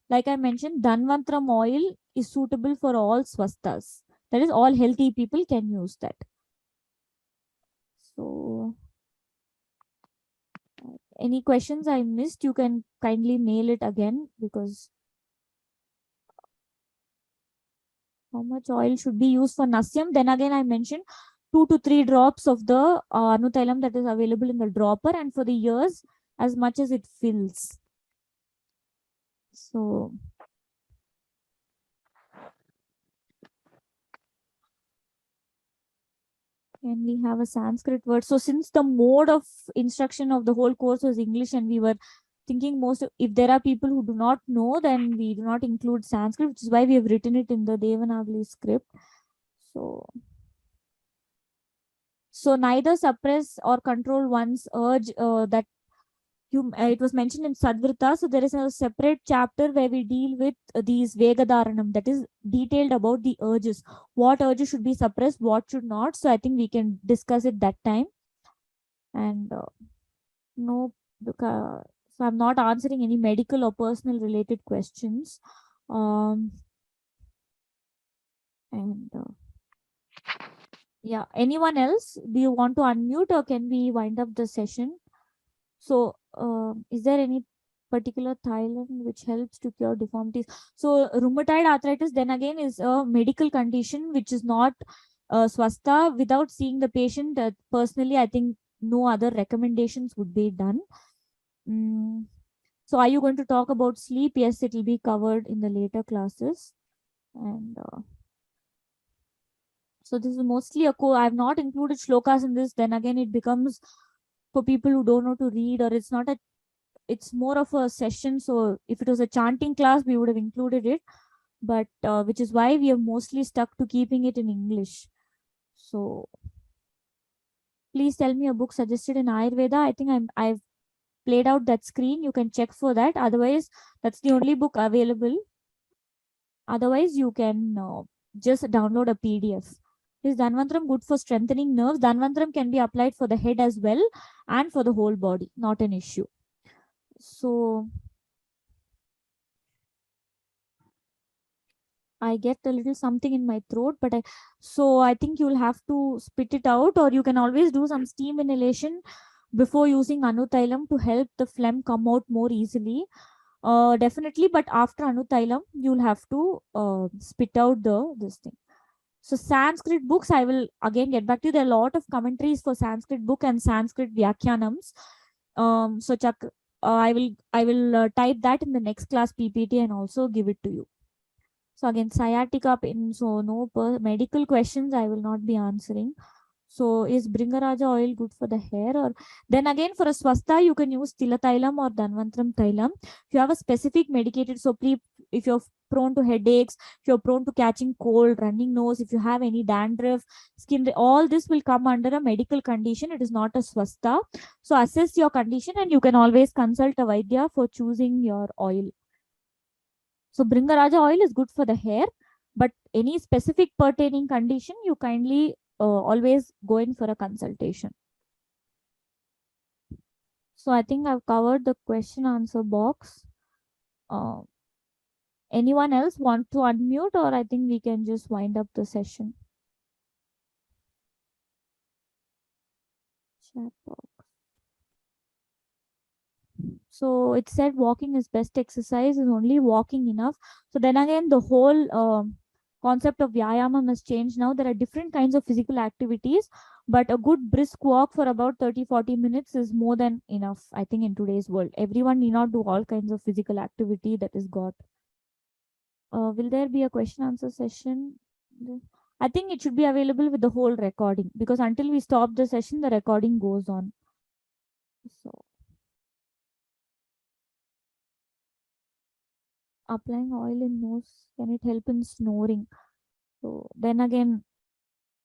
like I mentioned, Dhanvantram oil is suitable for all swasthas. That is, all healthy people can use that. So any questions I missed, you can kindly mail it again, because how much oil should be used for Nassim? Then again, I mentioned 2 to 3 drops of the Anutailam that is available in the dropper, and for the ears, as much as it fills. So Can we have a Sanskrit word? So since the mode of instruction of the whole course was English, and we were thinking if there are people who do not know, then we do not include Sanskrit, which is why we have written it in the Devanagari script. So neither suppress or control one's urge that it was mentioned in Sadvrita. So there is a separate chapter where we deal with these Vegadaranam, that is detailed about the urges. What urges should be suppressed, what should not. So I think we can discuss it that time. And so I'm not answering any medical or personal related questions. Yeah, anyone else? Do you want to unmute, or can we wind up the session? So is there any particular Thailand which helps to cure deformities? So rheumatoid arthritis then again is a medical condition which is not swastha. Without seeing the patient, personally I think no other recommendations would be done. So are you going to talk about sleep? Yes, it will be covered in the later classes. And so this is mostly I have not included shlokas in this. Then again, it becomes for people who don't know to read, or it's more of a session. So if it was a chanting class, we would have included it, but which is why we have mostly stuck to keeping it in English. So please tell me a book suggested in Ayurveda. I think I've played out that screen. You can check for that. Otherwise, that's the only book available. Otherwise, you can just download a PDF. Is Dhanvantram good for strengthening nerves? Dhanvantram can be applied for the head as well and for the whole body. Not an issue. So I get a little something in my throat, but I think you'll have to spit it out, or you can always do some steam inhalation before using Anutailam to help the phlegm come out more easily. Definitely, but after Anutailam, you'll have to spit out this thing. So Sanskrit books, I will again get back to you. There are a lot of commentaries for Sanskrit book and Sanskrit Vyakhyanams. I will type that in the next class PPT and also give it to you. So again, sciatica pain. So no medical questions I will not be answering. So is Bringaraja oil good for the hair? Or then again, for a swastha, you can use Tilatailam or Dhanvantram Tailam. If you have a specific medicated, so if you're prone to headaches, if you're prone to catching cold, running nose, if you have any dandruff, skin, all this will come under a medical condition. It is not a swastha. So assess your condition, and you can always consult a Vaidya for choosing your oil. So Bringaraja oil is good for the hair, but any specific pertaining condition, you kindly always go in for a consultation. So I think I've covered the question answer box. Anyone else want to unmute, or I think we can just wind up the session? Chat box. So it said walking is best exercise. Is only walking enough? So then again, the whole concept of vyayama has changed now. There are different kinds of physical activities, but a good brisk walk for about 30-40 minutes is more than enough, I think, in today's world. Everyone need not do all kinds of physical activity that is got. Will there be a question answer session? I think it should be available with the whole recording, because until we stop the session, the recording goes on. So applying oil in nose, can it help in snoring? So then again,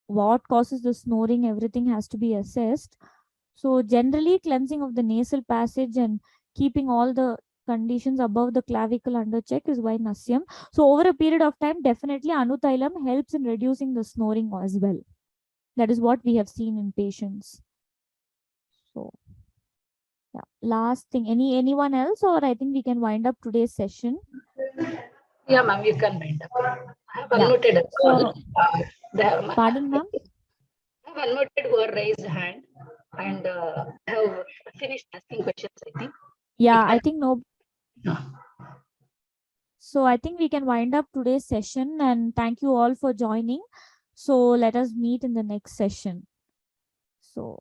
what causes the snoring, everything has to be assessed. So generally, cleansing of the nasal passage and keeping all the conditions above the clavicle under check is why Nassim. So over a period of time, definitely Anutailam helps in reducing the snoring as well. That is what we have seen in patients. So yeah, last thing, anyone else, or I think we can wind up today's session. Yeah, ma'am, you can wind up. I have unmuted. So, pardon, ma'am? I have unmuted who raised hand, and have finished asking questions, I think. Yeah, I think no. So I think we can wind up today's session, and thank you all for joining. So let us meet in the next session. So